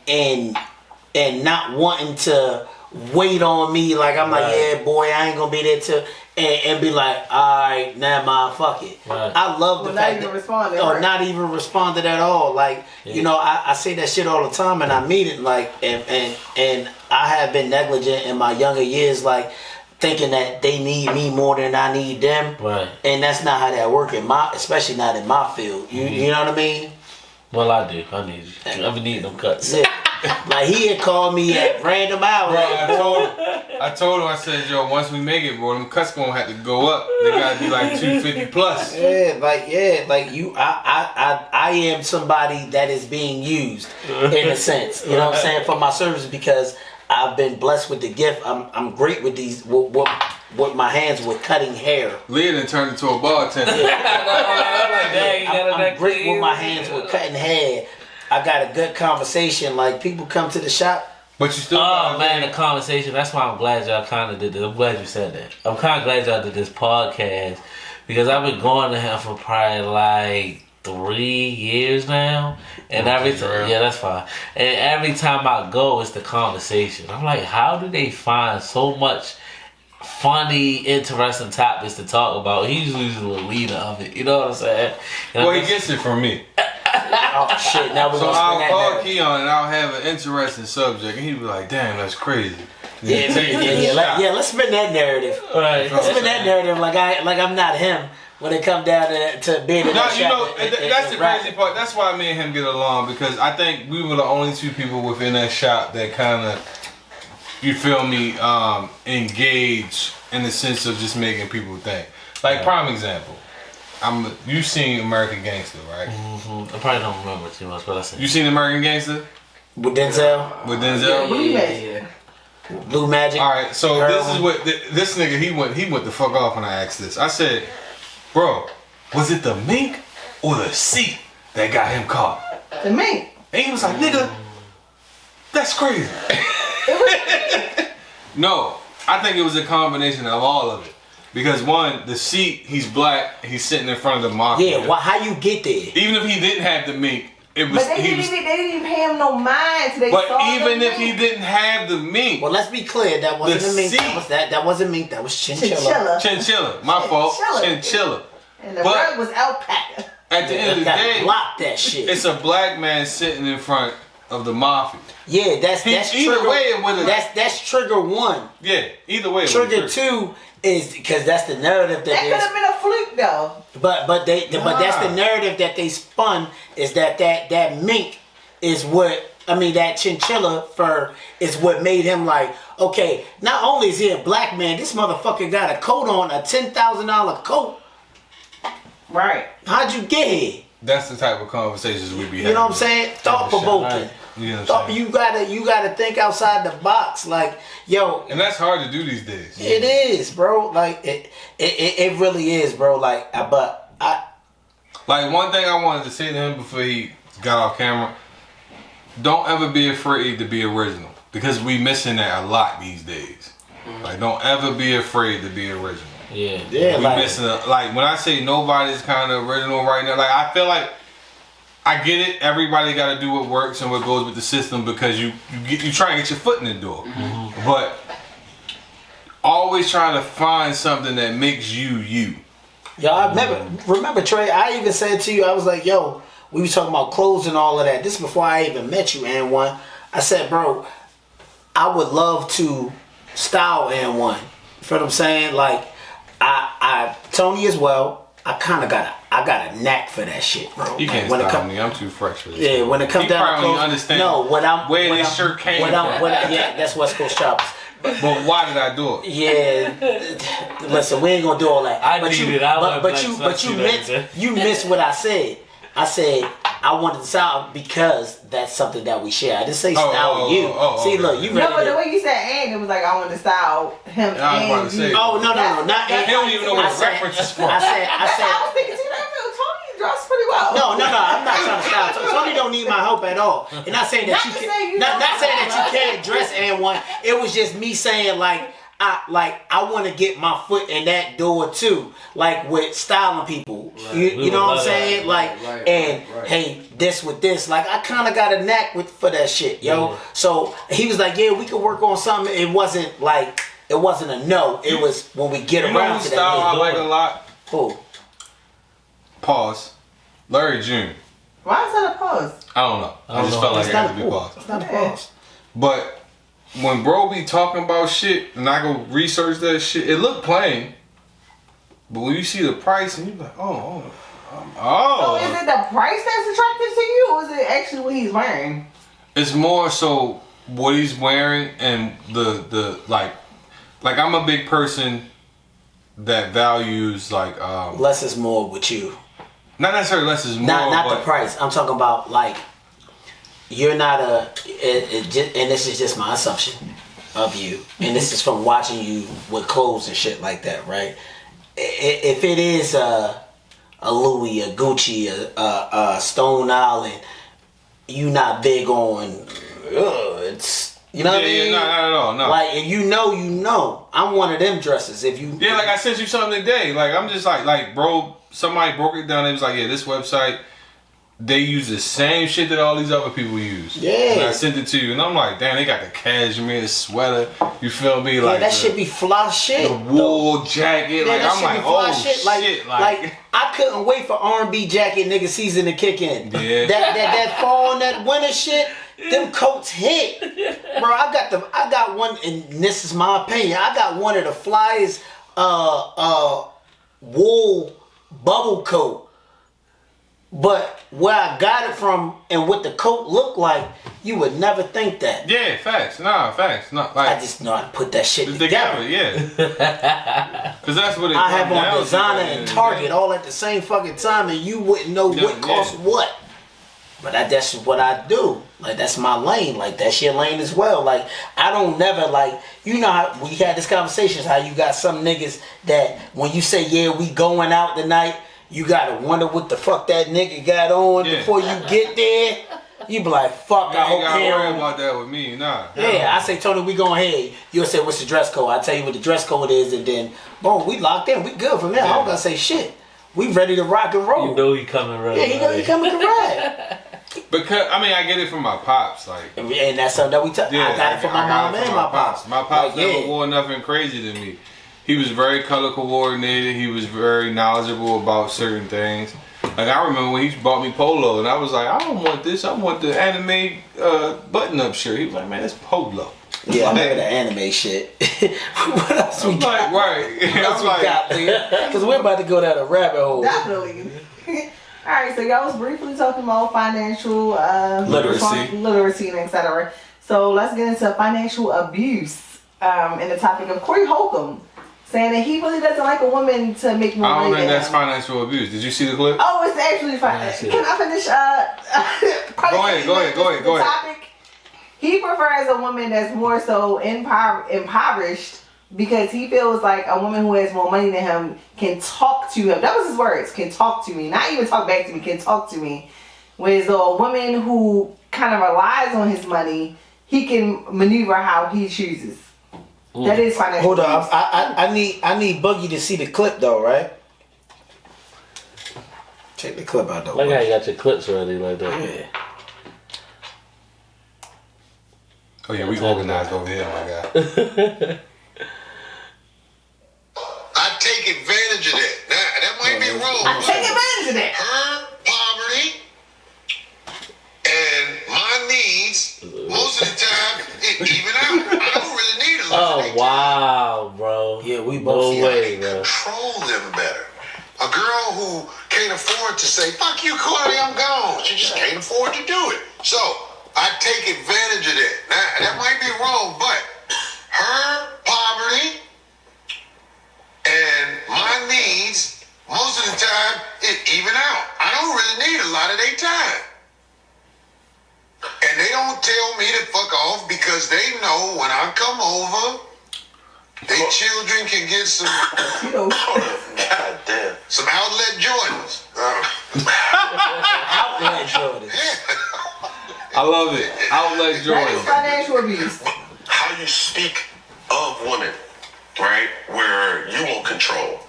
not wanting to wait on me. Like I'm like, Right. yeah, boy, I ain't gonna be there till and be like, all right, nah, man, fuck it. Right. I love the Well, not fact even that responding, or right. not even responded at all. Like you know, I say that shit all the time and I mean it. Like and I have been negligent in my younger years, like thinking that they need me more than I need them. Right. And that's not how that work especially not in my field. You know what I mean? Well, I do. I need you. I be needing them cuts. Yeah. Like he had called me at random hours. bro, I told him, I said, yo, once we make it, bro, them cuts gonna have to go up. They gotta be like 250 plus. Like you, I am somebody that is being used in a sense. You know what I'm saying, for my service because I've been blessed with the gift. I'm great with these with my hands with cutting hair. Leah done turned into a bartender. I'm great with my hands with cutting hair. I got a good conversation. Like people come to the shop. But you still Oh man, the conversation. That's why I'm glad y'all kind of did this. I'm glad you said that. I'm kind of glad y'all did this podcast because I've been going to him for probably like 3 years now, and every time, yeah, that's fine. And every time I go, it's the conversation. I'm like, how do they find so much funny, interesting topics to talk about? He's usually the leader of it. You know what I'm saying? And Well, he gets it from me. Oh shit! Now we're So gonna spin I'll that call narrative. Keon and I'll have an interesting subject, and he'll be like, "Damn, that's crazy." Yeah, let's spin that narrative. Right. Let's spin that narrative like I'm not him when it come down to being in No, that you know, shop and that's the rapping. crazy part. That's why me and him get along because I think we were the only two people within that shop that kind of, you feel me, engage in the sense of just making people think. Like prime example, you seen American Gangster, right? I probably don't remember too much, but I said. You seen American Gangster With Denzel, with Denzel? Blue Magic. Blue Magic. All right, so Heroin. this is what this nigga he went the fuck off when I asked this. I said, "Bro, was it the mink or the seat that got him caught?" The mink. And he was like, "Nigga, that's crazy." No, I think it was a combination of all of it. Because one, the seat, he's black, he's sitting in front of the mafia. Yeah, well, how you get there? Even if he didn't have the mink, it was. But they didn't even pay him no mind till they But saw even the if he mink. didn't have the mink, Well, let's be clear. That wasn't The a mink. seat. That wasn't mink. That was chinchilla. Chinchilla. chinchilla, my fault, Chinchilla. chinchilla. And the But- rug was alpaca. At the end of the day, block that shit. it's a black man sitting in front of the mafia. Yeah, that's Either trigger. way, it would've- That's trigger one. Yeah, either way. it Trigger was two is because that's the narrative That could have been a fluke though. But that's the narrative that they spun is that mink is what that chinchilla fur is what made him like, okay, not only is he a black man, this motherfucker got a coat on, a $10,000 coat. Right. How'd you get here? That's the type of conversations we be having. You know what I'm saying? Thought provoking. You know what I'm saying? You gotta think outside the box, like, yo. And that's hard to do these days. It is, bro. Like it really is, bro. Like, Like, one thing I wanted to say to him before he got off camera, don't ever be afraid to be original. Because we missing that a lot these days. Like, don't ever be afraid to be original. Yeah. Yeah, We missing like when I say nobody's kind of original right now, like I feel like I get it. Everybody got to do what works and what goes with the system because you try and get your foot in the door, but always trying to find something that makes you. Yo, I remember Trey. I even said to you, I was like, yo, we was talking about clothes and all of that. This is before I even met you, and one. I said, bro, I would love to style and one. You feel what I'm saying? Like, I Tony as well. I got a knack for that shit, bro. You can't style me. I'm too fresh for this. Yeah, when it comes down to probably clothes, understand. where this shirt came from. Yeah, that's West Coast choppers. But why did I do it? Yeah, listen, we ain't gonna do all that. You missed what I said. I said I wanted to style because that's something that we share. I didn't say style you. See, look, you ready? No, but the way you said "and," it was like I wanted to style him. I was about to say. Oh no, not He don't even know what the reference is for. I was thinking, see, that Tony dressed pretty well. No, I'm not trying to style. Tony don't need my help at all. And not saying that not saying that you can't dress and one. It was just me saying like I want to get my foot in that door too, like with styling people. Right. You know what I'm saying? Like, Right. hey, this with this, like I kind of got a knack for that shit, yo. Yeah. So he was like, yeah, we could work on something. It wasn't a no. It was when we get You know around whose to style I that. like a lot? Who? Pause. Larry June. Why is that a pause? I don't know. I just felt like it had to be paused. It's not a pause. But when bro be talking about shit and I go research that shit, it look plain. But when you see the price and you be like, oh. So is it the price that's attractive to you, or is it actually what he's wearing? It's more so what he's wearing and the like I'm a big person that values like Less is more with you. not necessarily less is more, Not but the price. I'm talking about like you're not and this is just my assumption of you, and this is from watching you with clothes and shit like that, right? If it is a Louis, a Gucci, a Stone Island, you not big on. It's you know what I mean? Yeah, not at all. No. Like, if you know. I'm one of them dresses. If you Yeah, like I sent you something today. Like I'm just like, bro, somebody broke it down. They was like, yeah, this website, they use the same shit that all these other people use. Yeah. And I sent it to you, and I'm like, damn, they got the cashmere sweater. You feel me? yeah, Like that shit be fly shit. the wool jacket. Yeah, Like that I'm shit like, be fly oh shit. shit. Like I couldn't wait for R&B jacket nigga season to kick in. Yeah. That fall and that winter shit. Them coats hit, bro. I got one, and this is my opinion. I got one of the flyest wool bubble coat. But where I got it from and what the coat looked like, you would never think that. Yeah, facts. Nah, facts. Not like I just know how to put that shit together. together. Yeah. Because that's what it I have comes down on to designer at the end and of the Target day. all at the same fucking time, and you wouldn't know Yeah, what cost what. But that's what I do. Like, that's my lane. Like, that's your lane as well. Like, I don't never, like, you know how we had this conversation, how you got some niggas that when you say, yeah, we going out tonight, you gotta wonder what the fuck that nigga got on before you get there. You be like, fuck, You I ain't hope gotta he worry don't. about that with me, nah. Yeah, I say, Tony, we going ahead. You'll say, what's the dress code? I tell you what the dress code is, and then, boom, we locked in. We good from there. I don't gotta say shit. We ready to rock and roll. You know he coming right. Yeah, he know he coming correct. Because I mean, I get it from my pops, like. And that's something that we talk. Yeah, I got it from my got mom it and from my pops. My pops Like, never wore nothing crazy to me. He was very color coordinated. He was very knowledgeable about certain things. Like I remember when he bought me polo, and I was like, I don't want this. I want the anime button-up shirt. He was like, man, it's polo. Yeah, I'm here the anime shit. What else we I'm got? like, right. What else I'm we like, got, Leah? Because we're about to go down a rabbit hole. Definitely. All right, so y'all was briefly talking about financial literacy and etc. So let's get into financial abuse in the topic of Corey Holcomb saying that he really doesn't like a woman to make more I money don't think than that's him. financial abuse. Did you see the clip? Oh, it's actually fine. Can I finish? Go ahead. Topic. He prefers a woman that's more so impoverished because he feels like a woman who has more money than him can talk to him. That was his words. Can talk to me. Not even talk back to me. Can talk to me. Whereas a woman who kind of relies on his money, he can maneuver how he chooses. Ooh. That is financial. Hold on. I need Boogie to see the clip though, right? Check the clip out though. Like how you got your clips ready like that. Yeah. Oh yeah, we organized over here, my guy. I take advantage of that. Now, that might be wrong. I take advantage of that. Her poverty and my needs, most of the time, it even out. I don't really need a lot. Oh, wow, bro. Yeah, we both. No way, bro. Control them better. A girl who can't afford to say, fuck you, Corey, I'm gone. She just can't afford to do it. So, I take advantage of that. Now, that might be wrong, but her poverty and my needs, most of the time, it even out. I don't really need a lot of their time. And they don't tell me to fuck off because they know when I come over, their children can get some, God damn, some outlet Jordans. Outlet Jordans. I love it. Outlet That is Jordan. financial abuse. How you speak of women, right? Where you want control.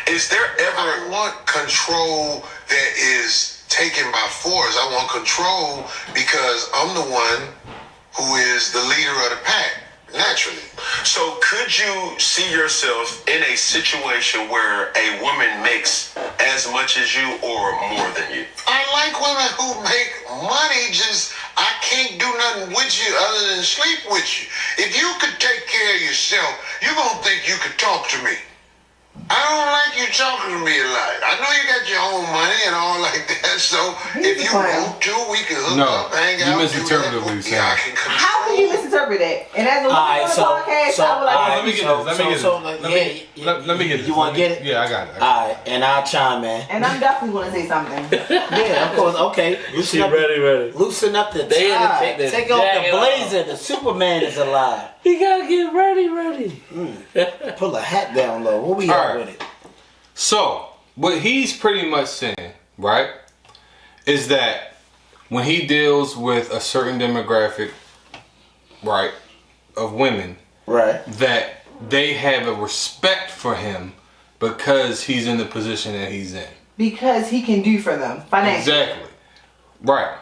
Is there ever want control that is taken by force? I want control because I'm the one who is the leader of the pack, naturally. So could you see yourself in a situation where a woman makes as much as you or more than you? I like women who make money, just I can't do nothing with you other than sleep with you. If you could take care of yourself, you're going to think you could talk to me. I don't like you talking to me a lot. I know you got your own money and all like that, so if you want to, we can hook up, hang out. You misinterpreted what he's saying. How can you misinterpret it? And as a woman on the podcast, I would like Let me get this. You want to get it? Yeah, I got it. All right, and I'll chime in. And I'm definitely going to say something. Yeah, of course. Okay. She ready. Loosen up the They had to tie. take the Take off the jacket blazer. The Superman is alive. He gotta get ready. Pull a hat down low. What we All got right. with it? So, what he's pretty much saying, right, is that when he deals with a certain demographic, right, of women, Right. that they have a respect for him because he's in the position that he's in. Because he can do for them financially. Exactly. Right.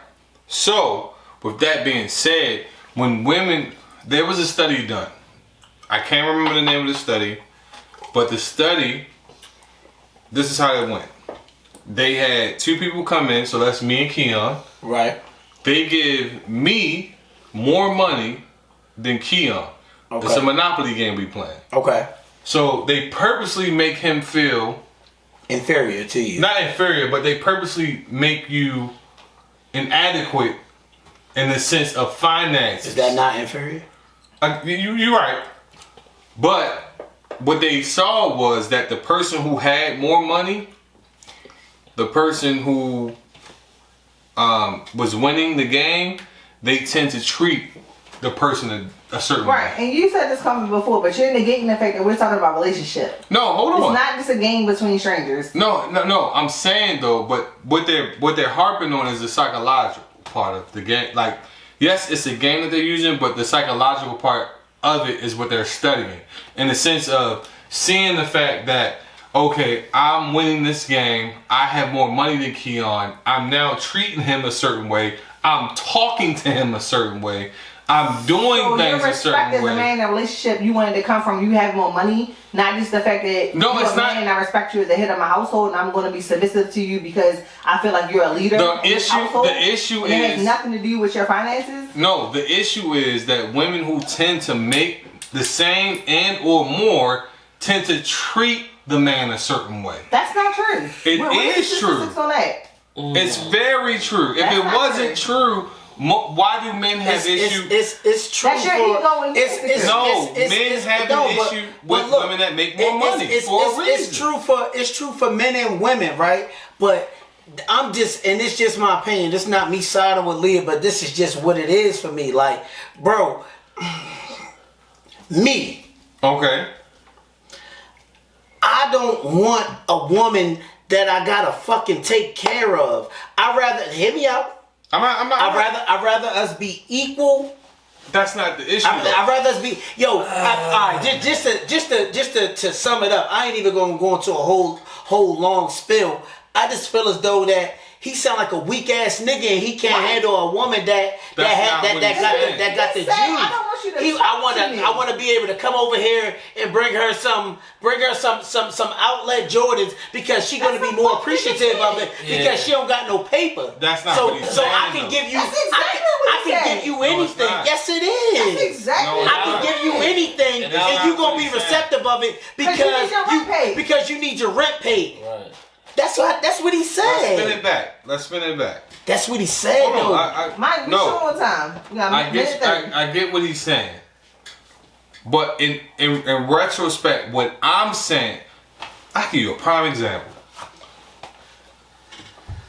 So, with that being said, when women, there was a study done. I can't remember the name of the study, but the study, this is how it went. They had two people come in, so that's me and Keon. Right. They give me more money than Keon. Okay. It's a Monopoly game we playing. Okay. So they purposely make him feel Inferior to you. not inferior, but they purposely make you inadequate in the sense of finances. Is that not inferior? You're right. But what they saw was that the person who had more money, the person who was winning the game, they tend to treat the person a certain Right, way. and you said this coming before, but you're negating the fact that we're talking about relationship. No, hold on. It's not just a game between strangers. No. I'm saying though, but what they're harping on is the psychological part of the game. Like, yes, it's a game that they're using, but the psychological part of it is what they're studying. In the sense of seeing the fact that, okay, I'm winning this game, I have more money than Keon, I'm now treating him a certain way, I'm talking to him a certain way, I'm doing So your things a respect certain as a way. man in a relationship, you wanted to come from you have more money, not just the fact that No, you're it's a not- man and I respect you as the head of my household and I'm going to be submissive to you because I feel like you're a leader. The in this issue- household, the issue and it has is- nothing to do with your finances. No, the issue is that women who tend to make the same and or more tend to treat the man a certain way. That's not true. It Where's is the true. statistics on that? It's very true. If That's it not wasn't true, why do men have issues? It's true. That's your ego and insecurity. No, men have an issue with women that make more money for a reason. It's true for men and women, right? But I'm just, and it's just my opinion. This is not me siding with Leah, but this is just what it is for me. Like, bro, me, Okay. I don't want a woman that I gotta fucking take care of. I'd rather, hear me out. I'm not. I'd rather us be equal. That's not the issue. though. I'd rather us be all right. Just to sum it up, I ain't even gonna go into a whole long spill. I just feel as though that he sound like a weak ass nigga and he can't handle a woman that not what he's saying. got the He juice. said, I don't want you to talk to me. I want to be able to come over here and bring her some outlet Jordans because she gonna be That's more what fucking appreciative of it Yeah. because she don't got no paper. That's not so what he's so I saying, can though. give you That's exactly what I he can said. give you No, it's anything. not. Yes, it is. That's exactly No, what I can he give you said. anything, And and that's you not gonna what be he said. receptive of it because you need your rent paid. because you need your rent paid. Right. That's what he Let's spin said. it back. Let's spin it back. That's what he said. Hold on. though. Mike, we No. show on time. We got I minute 30. I get what he's saying, but in retrospect, what I'm saying, I give you a prime example.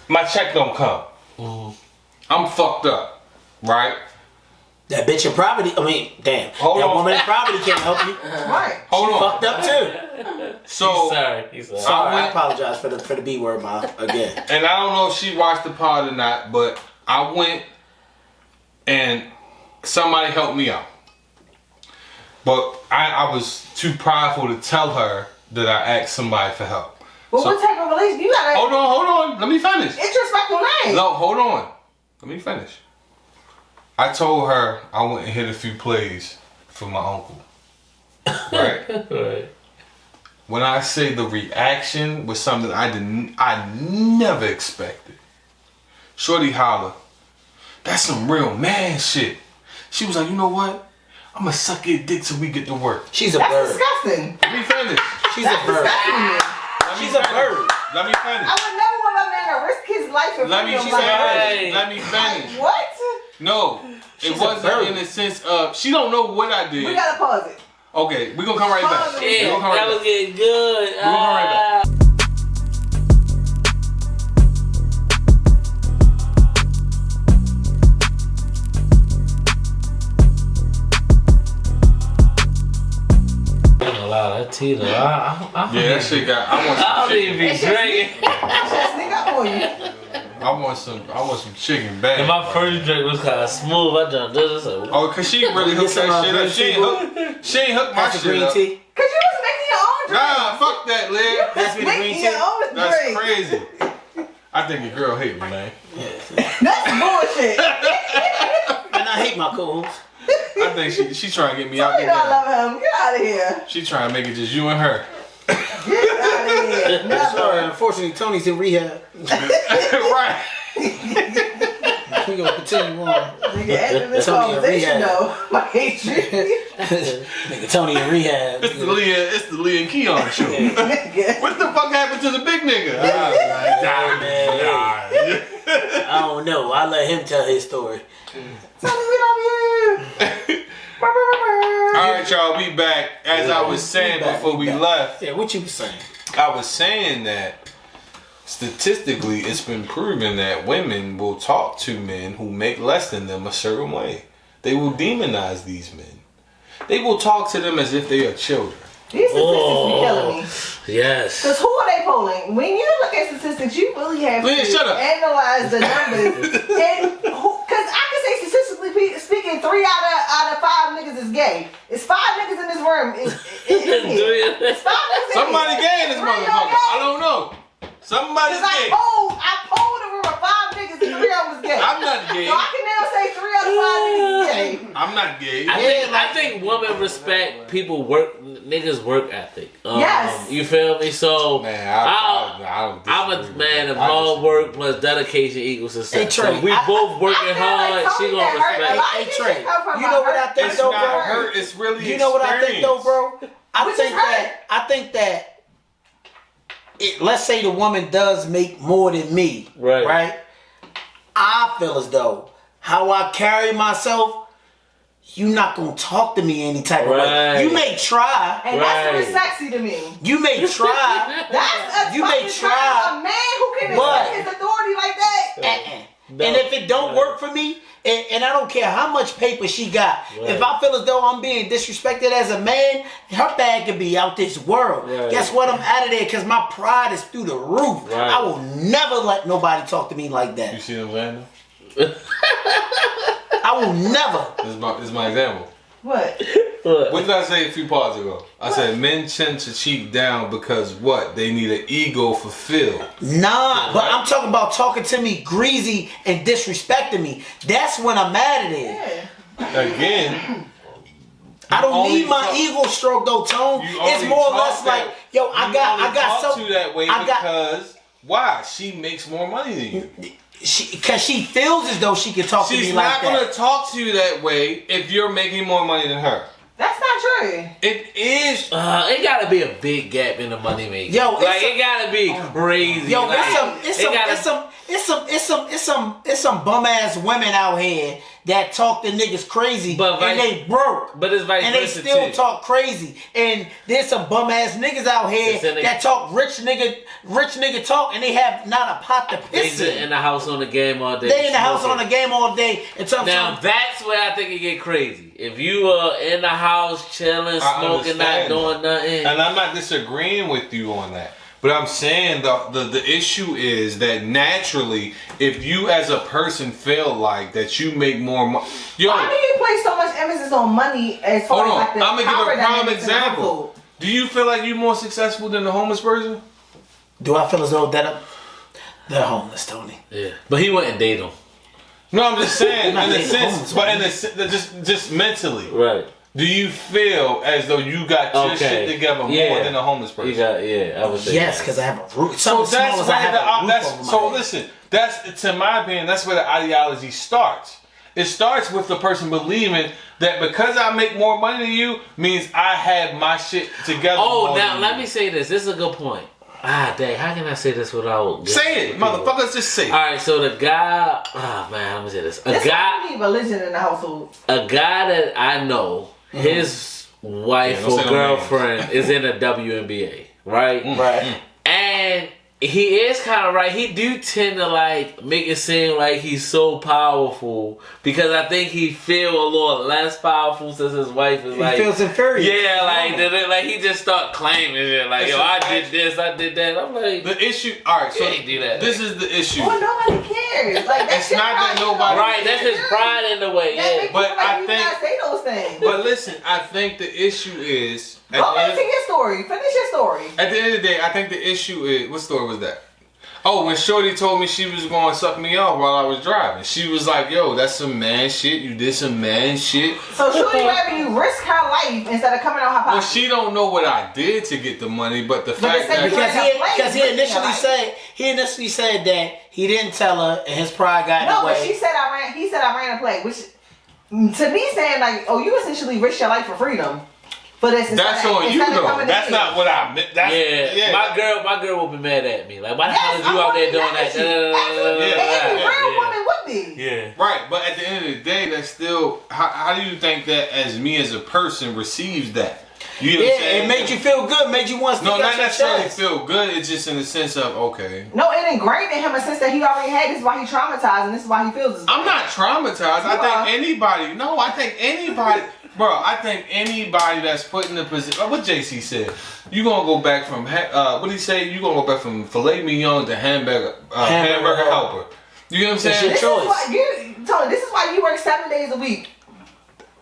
My check don't come. I'm fucked up, right? That bitch in poverty. I mean, damn. Hold that on. woman in poverty can't help you. Right. Hold on. Fucked up too. So, He's sorry. Sorry, I went- apologize for the B word, Ma. Again. and I don't know if she watched the pod or not, but I went and somebody helped me out. But I was too prideful to tell her that I asked somebody for help. But So- what type of relationship? You got Hold on. Let me finish. introspective mind. No, hold on. Let me finish. I told her I went and hit a few plays for my uncle. Right? Right. When I say the reaction was something I never expected. Shorty holler, that's some real man shit. She was like, you know what? I'm gonna suck your dick till we get to work. She's a That's bird. disgusting. Let me finish. She's That's a bird. disgusting to me. Let me She's a finish. bird. Let me finish. I would never want a man to risk his life in Let front me of finish. like that. Hey. Let me finish. What? No, She's it a wasn't bird. in the sense of she don't know what I did. We gotta pause it. Okay, we gonna come right back. Pause We it. Yeah, gonna come right that was back. getting good. gonna come right back. That tea, though. Yeah, that shit got. I want I some don't even chicken. be drinking. Just sneak up on you. I want some chicken bad. And my first drink was kind of smooth. I done this. Like, Oh, cause she really hooked some, that shit green up. She tea, ain't hooked my That's a shit green up. tea. Cause you was making your own drink. Nah, fuck that, Liv. That's me the green Making tea. your own That's drink. crazy. I think your girl hate me, man. That's bullshit. And I hate my co-host. I think she trying to get me out You there. know I love him. Get out of here. She trying to make it just you and her. Get out of here. Never. Sorry, unfortunately, Tony's in rehab. Right. We gonna continue on. Nigga, after this Tony in conversation, rehab. though, I hate you. Nigga, Tony in rehab. It's the Leah and Keon show. Nigga. What the fuck happened to the big nigga? I don't know. I'll let him tell his story. Tell me we love you. All right, y'all, we back. As I was saying before we left, Yeah, what you was saying? I was saying that statistically, it's been proven that women will talk to men who make less than them a certain way. They will demonize these men. They will talk to them as if they are children. These statistics be killing me. yes. Because who are they polling? When you look at statistics, you really have Leah, to shut up. analyze the numbers. Because I can say statistically speaking, 3 out of 5 niggas is gay. It's 5 niggas in this room. It's 5 niggas. Somebody in gay in this Three of y'all motherfucker. gay. I don't know. Somebody's Because gay. I polled a room of 5 niggas and 3 of them was gay. I'm not gay. So I can now say 3 out of 5 niggas is gay. I'm I'm not gay. I think women respect niggas work ethic. Yes. You feel me? So Man, I don't I'm a disagree, man of I hard disagree. work plus dedication equals success. Hey, Trey, so we both working hard. She gonna respect. Hey, Trey, you know what I think It's though, not bro? hurt. It's really You know what I think though, experience. bro? I think that let's say the woman does make more than me, right? I feel as though how I carry myself, you not gonna talk to me any type of way. You may try. And that's what's sexy to me. You may try. That's a You may try. a man who can But- exert his authority like that. And if it don't work for me, and I don't care how much paper she got, if I feel as though I'm being disrespected as a man, her bag could be out this world. Right. Guess what? I'm out of there because my pride is through the roof. Right. I will never let nobody talk to me like You that. see them, Vandal? I will never. This is my example. What? What did I say a few parts ago? I said men tend to cheat down because what? They need an ego fulfilled. Nah, but I'm talking about talking to me greasy and disrespecting me. That's when I'm mad at it. Yeah. Again, I don't only need my talk- ego stroke though, Tone. you It's only more or talk less that- like, yo, I got talk so to that way I got because why? She makes more money than you. because she feels as though she can talk to She's me not like gonna that. talk to you that way if you're making more money than her. That's not true. It is. It gotta be a big gap in the money making. Yo, like it gotta be crazy. Yo, like, it's some bum ass women out here that talk to niggas crazy But and they broke. But it's vice And they versa, still too. talk crazy. And there's some bum ass niggas out here Listen, they- that talk rich nigga talk and they have not a pot to They piss sit in in. the house on the game all day. They in the house smoking. on the game all day and talk Now that's where I think it get crazy. If you are in the house chilling, I smoking, not understand doing nothing. And I'm not disagreeing with you on that. But I'm saying the issue is that naturally, if you as a person feel like that you make more money, yo, Why do you place so much emphasis on money as far hold as on, like the I'm gonna power give a prime dynamics in the example. household? Do you feel like you're more successful than the homeless person? Do I feel as though that they're homeless, Tony? Yeah, but he wouldn't date him. No, I'm just saying Not in a dating sense, homeless, but man. in a just mentally. Right. Do you feel as though you got your Okay. shit together more Yeah. than a homeless person? You got I would say Yes, that. because I have a roof. So Something that's small as I where have a roof that's over my so head. listen. That's to my opinion. That's where the ideology starts. It starts with the person believing that because I make more money than you means I have my shit together. Oh, more now than let you. me say this. This is a good point. Dang, how can I say this without Say it, motherfuckers. Just say it. All right, so the guy. Man, let me say this. That's why we need religion in the household. A guy that I know, his wife Yeah, don't or say no names. girlfriend is in the WNBA, right? Right. And he is kind of right. He do tend to like make it seem like he's so powerful because I think he feel a little less powerful since his wife is He like feels inferior. yeah, like he just start claiming it like yo, I did this, I did that. I'm like The issue. All right, so You can't do that. this is the issue. Well, nobody cares. Like that's It's not that nobody- right. That's his pride in the way. That Yeah, makes but you feel like I you think- gotta say those things. But listen, I think the issue is at Go the end into your story. Finish your story. At the end of the day, I think the issue is what story was that? Oh, when Shorty told me she was going to suck me off while I was driving, she was like, "Yo, that's some man shit. You did some man shit." So shorty rather you risk her life instead of coming out her Well, pocket. she don't know what I did to get the money, but the the fact same that Because he initially said that he didn't tell her and his pride got in No, the but way. she said I ran. He said I ran a play, which to me saying like, oh, you essentially risked your life for freedom. For this, that's on you though. That's not what I meant. That's, yeah. My girl will be mad at me. Like, why the hell is you out there doing that? Every real woman would be. Yeah. Right, but at the end of the day, that's still. How do you think that as me as a person receives that? You know what I'm saying? It made you feel good, made you want to No, stick not out your necessarily chest. feel good. It's just in the sense of okay. No, it ingrained in him a sense that he already had. This is why he traumatized, and this is why he feels this way. I'm not traumatized. You I are. think anybody. No, I think anybody. Bro, I think anybody that's put in the position. What JC said. You gonna go back from what did he say? You gonna go back from filet mignon to hamburger helper. You know what I'm saying? This is why Tony, this is why you work 7 days a week.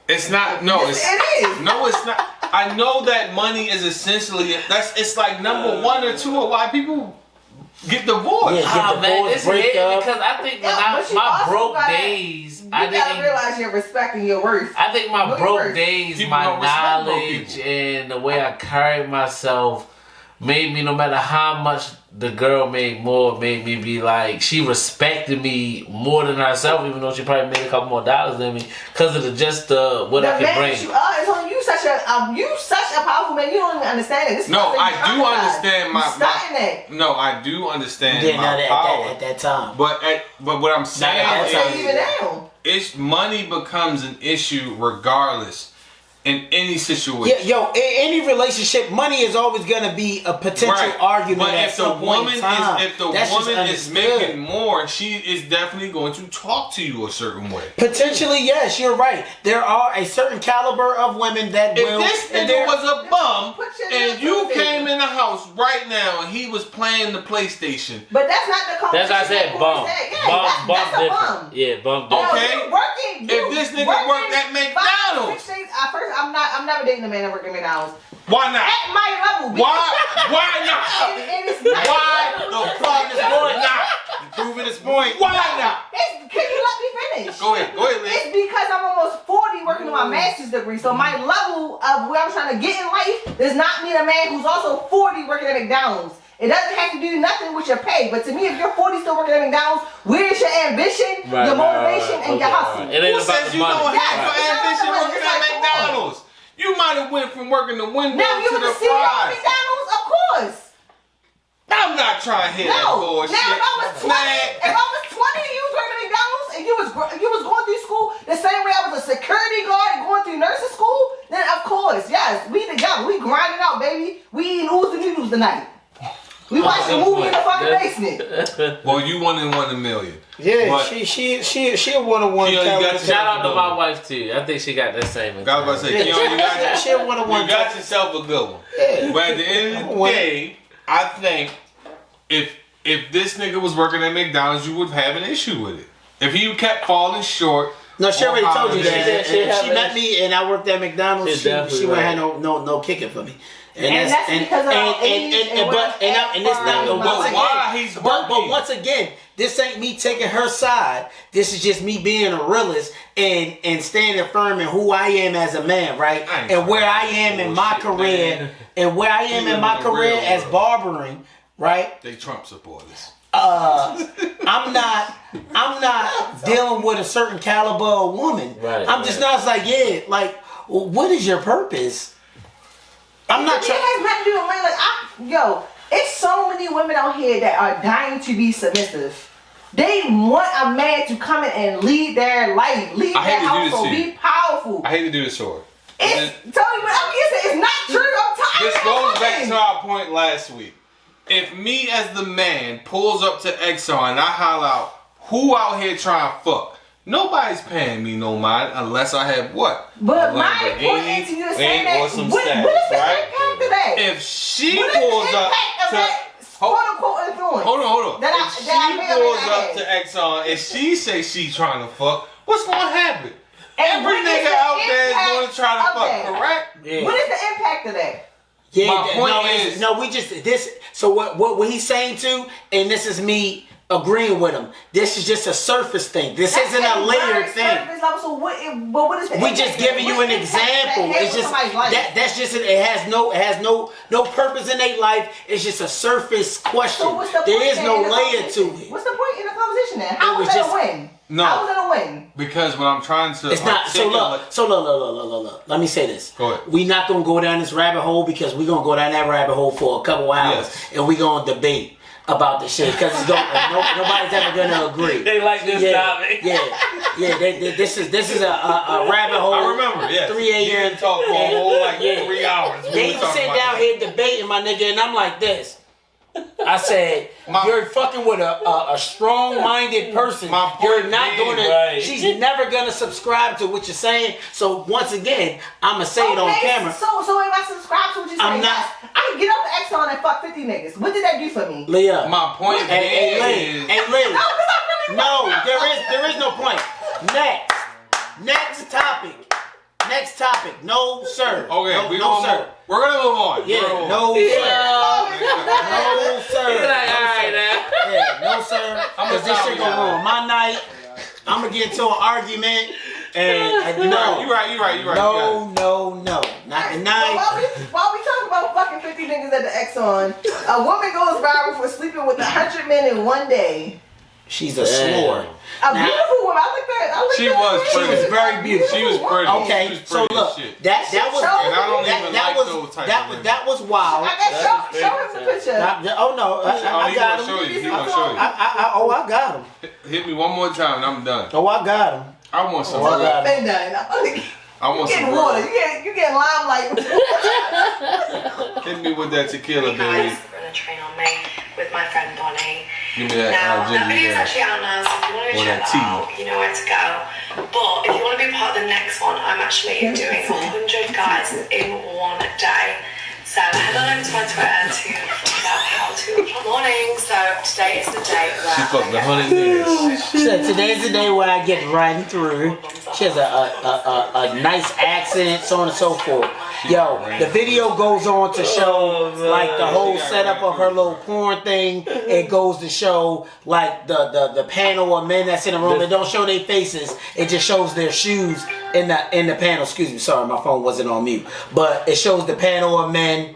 It's not. No, It is. No, it's not. I know that money is essentially. It's like number one or two of why people get divorced. Yeah. Oh man, divorced, this break hit up. because I think when Yeah, but you my also broke gotta days, I You gotta didn't. realize your respect and your worth. I think my Know your broke worth. days, People my don't respect broke knowledge, people. and the way I carried myself made me, no matter how much the girl made more, made me be like, she respected me more than herself, even though she probably made a couple more dollars than me, because of what The I could man bring. that you are is on you such a powerful man. You don't even understand it. This No, is I do traumatized. understand You my starting that. no, I do understand Yeah, my not power. at that time. But what I'm saying at that time. Stay even is, down. it's money becomes an issue regardless in any situation. Yeah, yo, in any relationship, money is always gonna be a potential Right. argument But at if the some point woman in time. if the That's just woman is understood. making more, she is definitely going to talk to you a certain way. Potentially, yes, you're right. There are a certain caliber of women that If will. this and nigga there- was a bum Put your and hands you on the came table. in the house right now and he was playing the PlayStation, But that's not the conversation. That's why I said that bum. Corey said. Yeah, Bum, that's a different. bum. Yeah, bum Yo, different. Okay. you working. If this nigga worked at McDonald's. 5, 6 days. First, I'm never dating a man that worked at McDonald's. why not? At my level. Why not? And it's not. Why the fuck is going not? proving his point. Why not? Can you let me finish? Go ahead, Liz. It's because I'm almost 40 working on my master's degree. So my level of where I'm trying to get in life does not mean a man who's also 40 working at McDonald's. It doesn't have to do nothing with your pay. But to me, if you're 40 still working at McDonald's, where's your ambition, Right, your right, motivation, right. and your Okay, hustle? right. It ain't Who about says the you money. don't have Yes. for ambition It's not working about at the money. McDonald's? You might have went from working the window Now you to want the to see me at fries. McDonald's? Of course. I'm not trying to hear that No. bullshit. Now if I was 20, Man, and you was working at McDonald's and you was going through school the same way I was a security guard and going through nursing school, then of course, yes, we together, we grinding out, baby. We eating oodles and noodles tonight. We watching a movie in the fucking basement. well, you 1 in 1 a million. Yeah, But- she a one-on-one. She only got caliber. to- Shout out to my wife too. I think she got that same. I was about to say, Keon, She a one-on-one. you got yourself a good one. Yeah. But at the end of the One. day, I think if this nigga was working at McDonald's, you would have an issue with it. If he kept falling short. No, she already told you that. She If have she a- met me and I worked at McDonald's, She's she definitely wouldn't right. have no kicking for me. And that's because of our age and but we're and it's not. far Once But again, why he's but working? once again, this ain't me taking her side. This is just me being a realist and standing firm in who I am as a man, right? I ain't And where I trying am to in my bullshit, career, man. and where I am You in my live in the career real as world. barbering, right? They Trump supporters. I'm not dealing with a certain caliber of woman. Right, I'm just not like, yeah, like, well, what is your purpose? I'm not It trying. has nothing to do with money. Yo, it's so many women out here that are dying to be submissive. They want a man to come in and lead their life, lead I hate their to do this household, to you. be powerful. I hate to do this to her. It's tell me whatever you say. It's not true. I'm tired. This of goes back talking. to our point last week. If me as the man pulls up to Exxon and I holler out, who out here trying to fuck? Nobody's paying me no mind unless I have what? But A my Lamborghini point is you saying and- that. or some What status, is the right? impact of that? If she What is the pulls up impact of to that quote unquote influence? hold on. That I If may or she may pulls not up have. to Exxon and she say she trying to fuck, what's gonna happen? And Every what is nigga the out there is impact gonna try to of fuck, that? correct? Yeah. What is the impact of that? Yeah, My point is- no, we just this. So what he's saying too, and this is me agreeing with him. This is just a surface thing. This That's isn't a very layered thing. surface level. So what is the We impact just of giving that? you What an impact does that example. have It's on just somebody's life? that's just it has no purpose in their life. It's just a surface question. So what's the There point is then no in the layer to conversation? it. What's the point in the conversation then? How It was was that just- a win? No. How was that a win? Because what I'm trying to It's not so look. Let me say this. Go ahead. We not gonna go down this rabbit hole because we gonna go down that rabbit hole for a couple hours Yes. and we gonna debate about the shit because nobody's ever gonna agree. They like this topic. This is a rabbit hole. I remember, yes. 3 You a.m. didn't talk for a whole like Yeah. 3 hours. We They were even talking sit about down that. here debating, my nigga, and I'm like this. I said, you're fucking with a strong-minded person. My point You're not being, gonna. right. She's never gonna subscribe to what you're saying. So once again, I'ma say it on camera. So if I subscribe to what you say, I'm not- yes, I can get off the Exxon and fuck 50 niggas. What did that do for me? Leah. My point Hey, Lee. is, Hey, Lee. No, because I really No, there is no point. Next topic. Next topic. No, sir. okay, no, sir. We're gonna move on. Yeah, We're gonna move no, on. sir. No, sir. He's like, No, all right sir. now. Yeah, no, sir. How much Because this time shit we gonna got? ruin my night. I'm gonna get into an argument. And no, You right. no, not tonight. While we talk about fucking 50 niggas at the Exxon, a woman goes viral for sleeping with 100 men in one day. She's a slore. A beautiful woman. I like that. She was pretty. She was very beautiful. She was pretty. Okay, She was so pretty look, as shit. that was And I don't that, even that like was those type that of was women. that was wild. I got show him the picture. Oh no, I He got gonna show him. you. He gonna show you. I got him. Hit me one more time and I'm done. Oh, I got him. I want some. Oh, I got him. Been done. I want You some. getting water. You getting limelight. Hit me with that tequila, Hey baby. guys, we're on a train on me with my friend Bonnie. Give me that Now, that ginger video's ale. actually out now, so if you want to Or check that that tea. out, you know where to go. But if you want to be part of the next one, I'm actually doing 100 guys in one day. So head on over to my Twitter to find out how to morning. So today is the day where She fucked 100 niggas. She said today's the day where I get riding through. She has a nice accent, so on and so forth. Yo, the video goes on to show like the whole setup of her little porn thing. It goes to show like the panel of men that's in the room. It don't show their faces. It just shows their shoes in the panel. Excuse me, sorry, my phone wasn't on mute. But it shows the panel of men.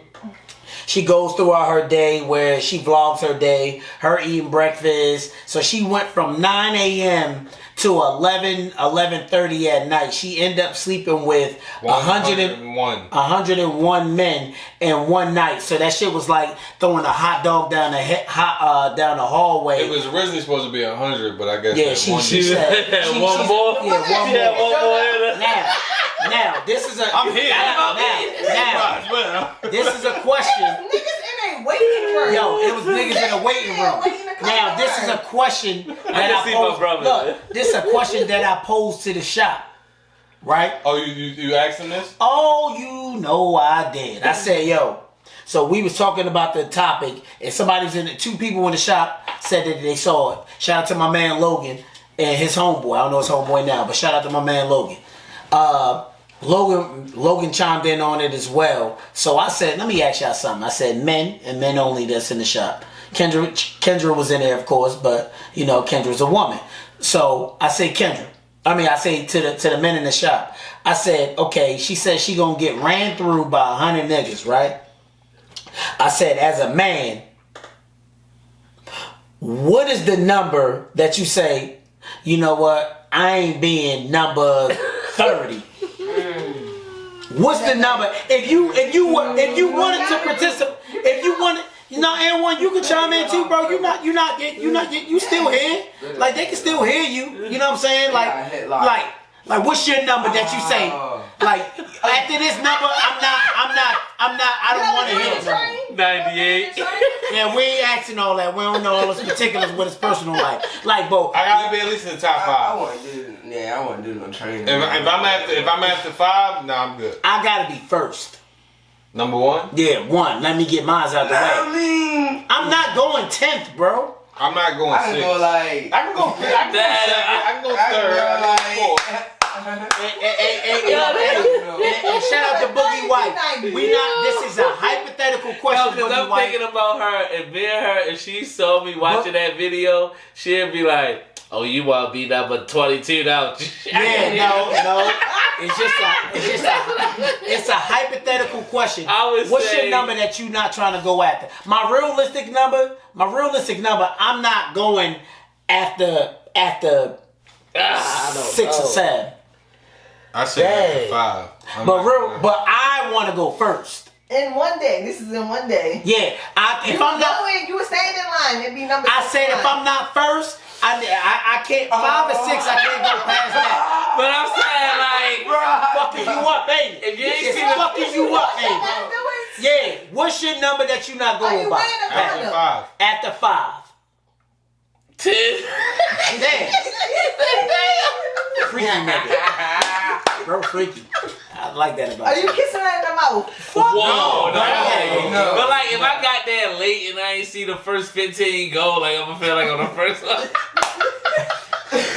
She goes throughout her day where she vlogs her day, her eating breakfast. So she went from 9 a.m. to 11:30 at night. She ended up sleeping with 101 men in one night. So that shit was like throwing a hot dog down the hallway. It was originally supposed to be 100, but I guess Yeah, that she one said One more? Yeah, one Yeah, more. one more. Now this is a I'm here. Now, this is a question. Niggas in a waiting room. Yo, it was niggas in a waiting room. Now, this is a question that can I see my posed. brother. Look, this is a question that I posed to the shop, right? Oh, you asked him this? Oh, you know I did. I said, yo. So we was talking about the topic, and two people in the shop said that they saw it. Shout out to my man Logan and his homeboy. I don't know his homeboy now, but shout out to my man Logan. Logan chimed in on it as well. So I said, let me ask y'all something. I said men and men only that's in the shop. Kendra was in there, of course, but you know Kendra's a woman. So I say I say to the men in the shop. I said, okay, she said she gonna get ran through by 100 niggas, right? I said, as a man, what is the number that you say, you know what, I ain't being number 30? What's the number? If you wanted to participate, and you can chime in too, bro. You still here. Like they can still hear you. You know what I'm saying? Like what's your number that you say? Like after this number, I don't want to hear it. 98. Yeah, we ain't asking all that. We don't know all his particulars with his personal life. Like, bro, I gotta be at least in the top I 5. want to do. Yeah, I want to do no training. If I'm after 5, nah, I'm good. I gotta be first. Number 1? Yeah, 1. Let me get mine out the way. I mean, I'm not going 10th, bro. I'm not going I 6. can go like. I can go 5th. I can go 3rd. I can go 4th. And shout out to Boogie White. This is a hypothetical question, Because Boogie I'm White. thinking about her and being her, if she saw me watching that video, she'd be like, oh, you want to be number 22 now? Yeah, no. It's a hypothetical question. I would What's say- your number that you're not trying to go after? My realistic number, I'm not going after 6 or 7. I said after 5. But I want to go first. In one day. This is in one day. Yeah, if I'm not, You were staying in line. It'd be number I 6 said in if line. I'm not first, I can't 5 or 6. I can't go past that. But I'm saying, like, Fucking you up, baby. if you ain't It's seen the fucking you up, That's baby. the way- Yeah, what's your number that you not Are going you by? wearing a After condom? 5. After 5. 10, Damn. Freaky nigga. Bro, freaky. I like that about Are you. you kissing her in the mouth? whoa, no. No. But like, if I got there late and I ain't see the first 15 go, like I'm gonna feel like on the first one.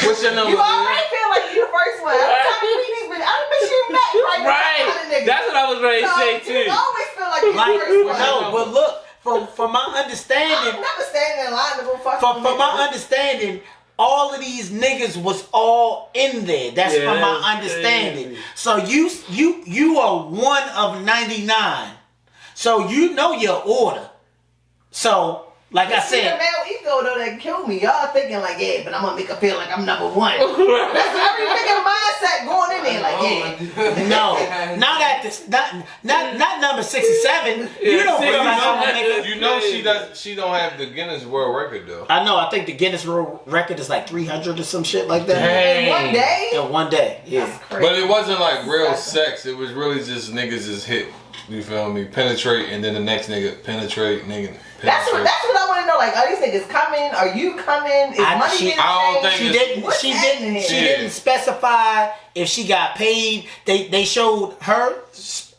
What's your number? You already feel like you the first one. I'm trying to meet these bitches. I don't bet you met right now. Right. That's what I was ready to say You too. always feel like you the Like, first one. no, but look, from my I'm understanding, never standing in line to go fuck from with my niggas. understanding, all of these niggas was all in there. That's Yeah, from my that's understanding. crazy. So you are one of 99. So you know your order. So like I See, the said, male ego though that killed me. Y'all thinking like, yeah, but I'm gonna make her feel like I'm number one. That's every nigga mindset going in there like, yeah. no, not at this, not number 67. You don't feel like I'm gonna make her. You know she don't have the Guinness World Record though. I know. I think the Guinness World Record is like 300 or some shit like that. In one day? In one day, yeah. That's crazy. But it wasn't like real sex. It was really just niggas just hit. You feel me? Penetrate, and then the next nigga penetrate, nigga. That's what I want to know. Like, are these niggas coming? Are you coming? Is money getting I don't paid? think She didn't specify if she got paid. They showed her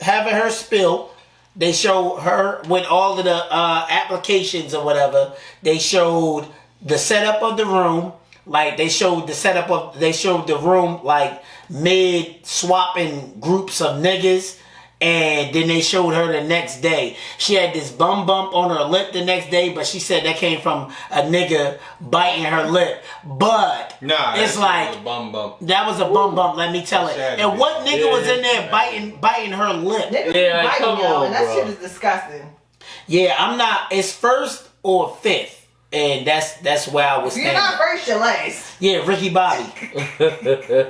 having her spill. They showed her with all of the applications or whatever. They showed the setup of the room. Like they showed the room like mid swapping groups of niggas. And then they showed her the next day. She had this bum bump on her lip the next day, but she said that came from a nigga biting her lip. But it's like was a bum bump. that was a bum bump. Let me tell it. And what nigga was in there biting her lip? Niggas Yeah, biting come y'all, on, and that bro. shit is disgusting. Yeah, I'm not. It's first or fifth, and that's where I was You're standing. not first, you're last. Yeah, Ricky Bobby.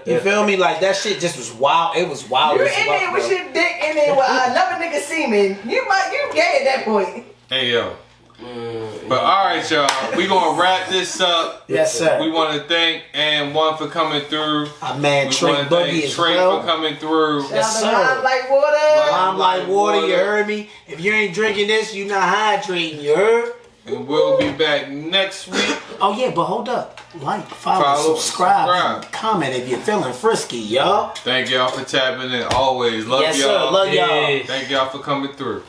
You feel me? Like that shit just was wild. It was wild. You're as in fuck, there with bro. your dick in there with another nigga semen. You gay at that point. Hey yo. But all right, y'all. We gonna wrap this up. Yes, sir. We want to thank and1 for coming through. Our man We Trey want to Boogie thank as Trey well. for coming through. Yes, Shout out to sir. Lime Like Water. I'm like water, you heard me? If you ain't drinking this, you not hydrating, you heard? And we'll be back next week. Oh yeah, but hold up. Like, follow, Follow, subscribe, subscribe. and comment if you're feeling frisky, y'all. Thank y'all for tapping in. Always love Yes, y'all. sir. Love y'all. Yeah. Thank y'all for coming through.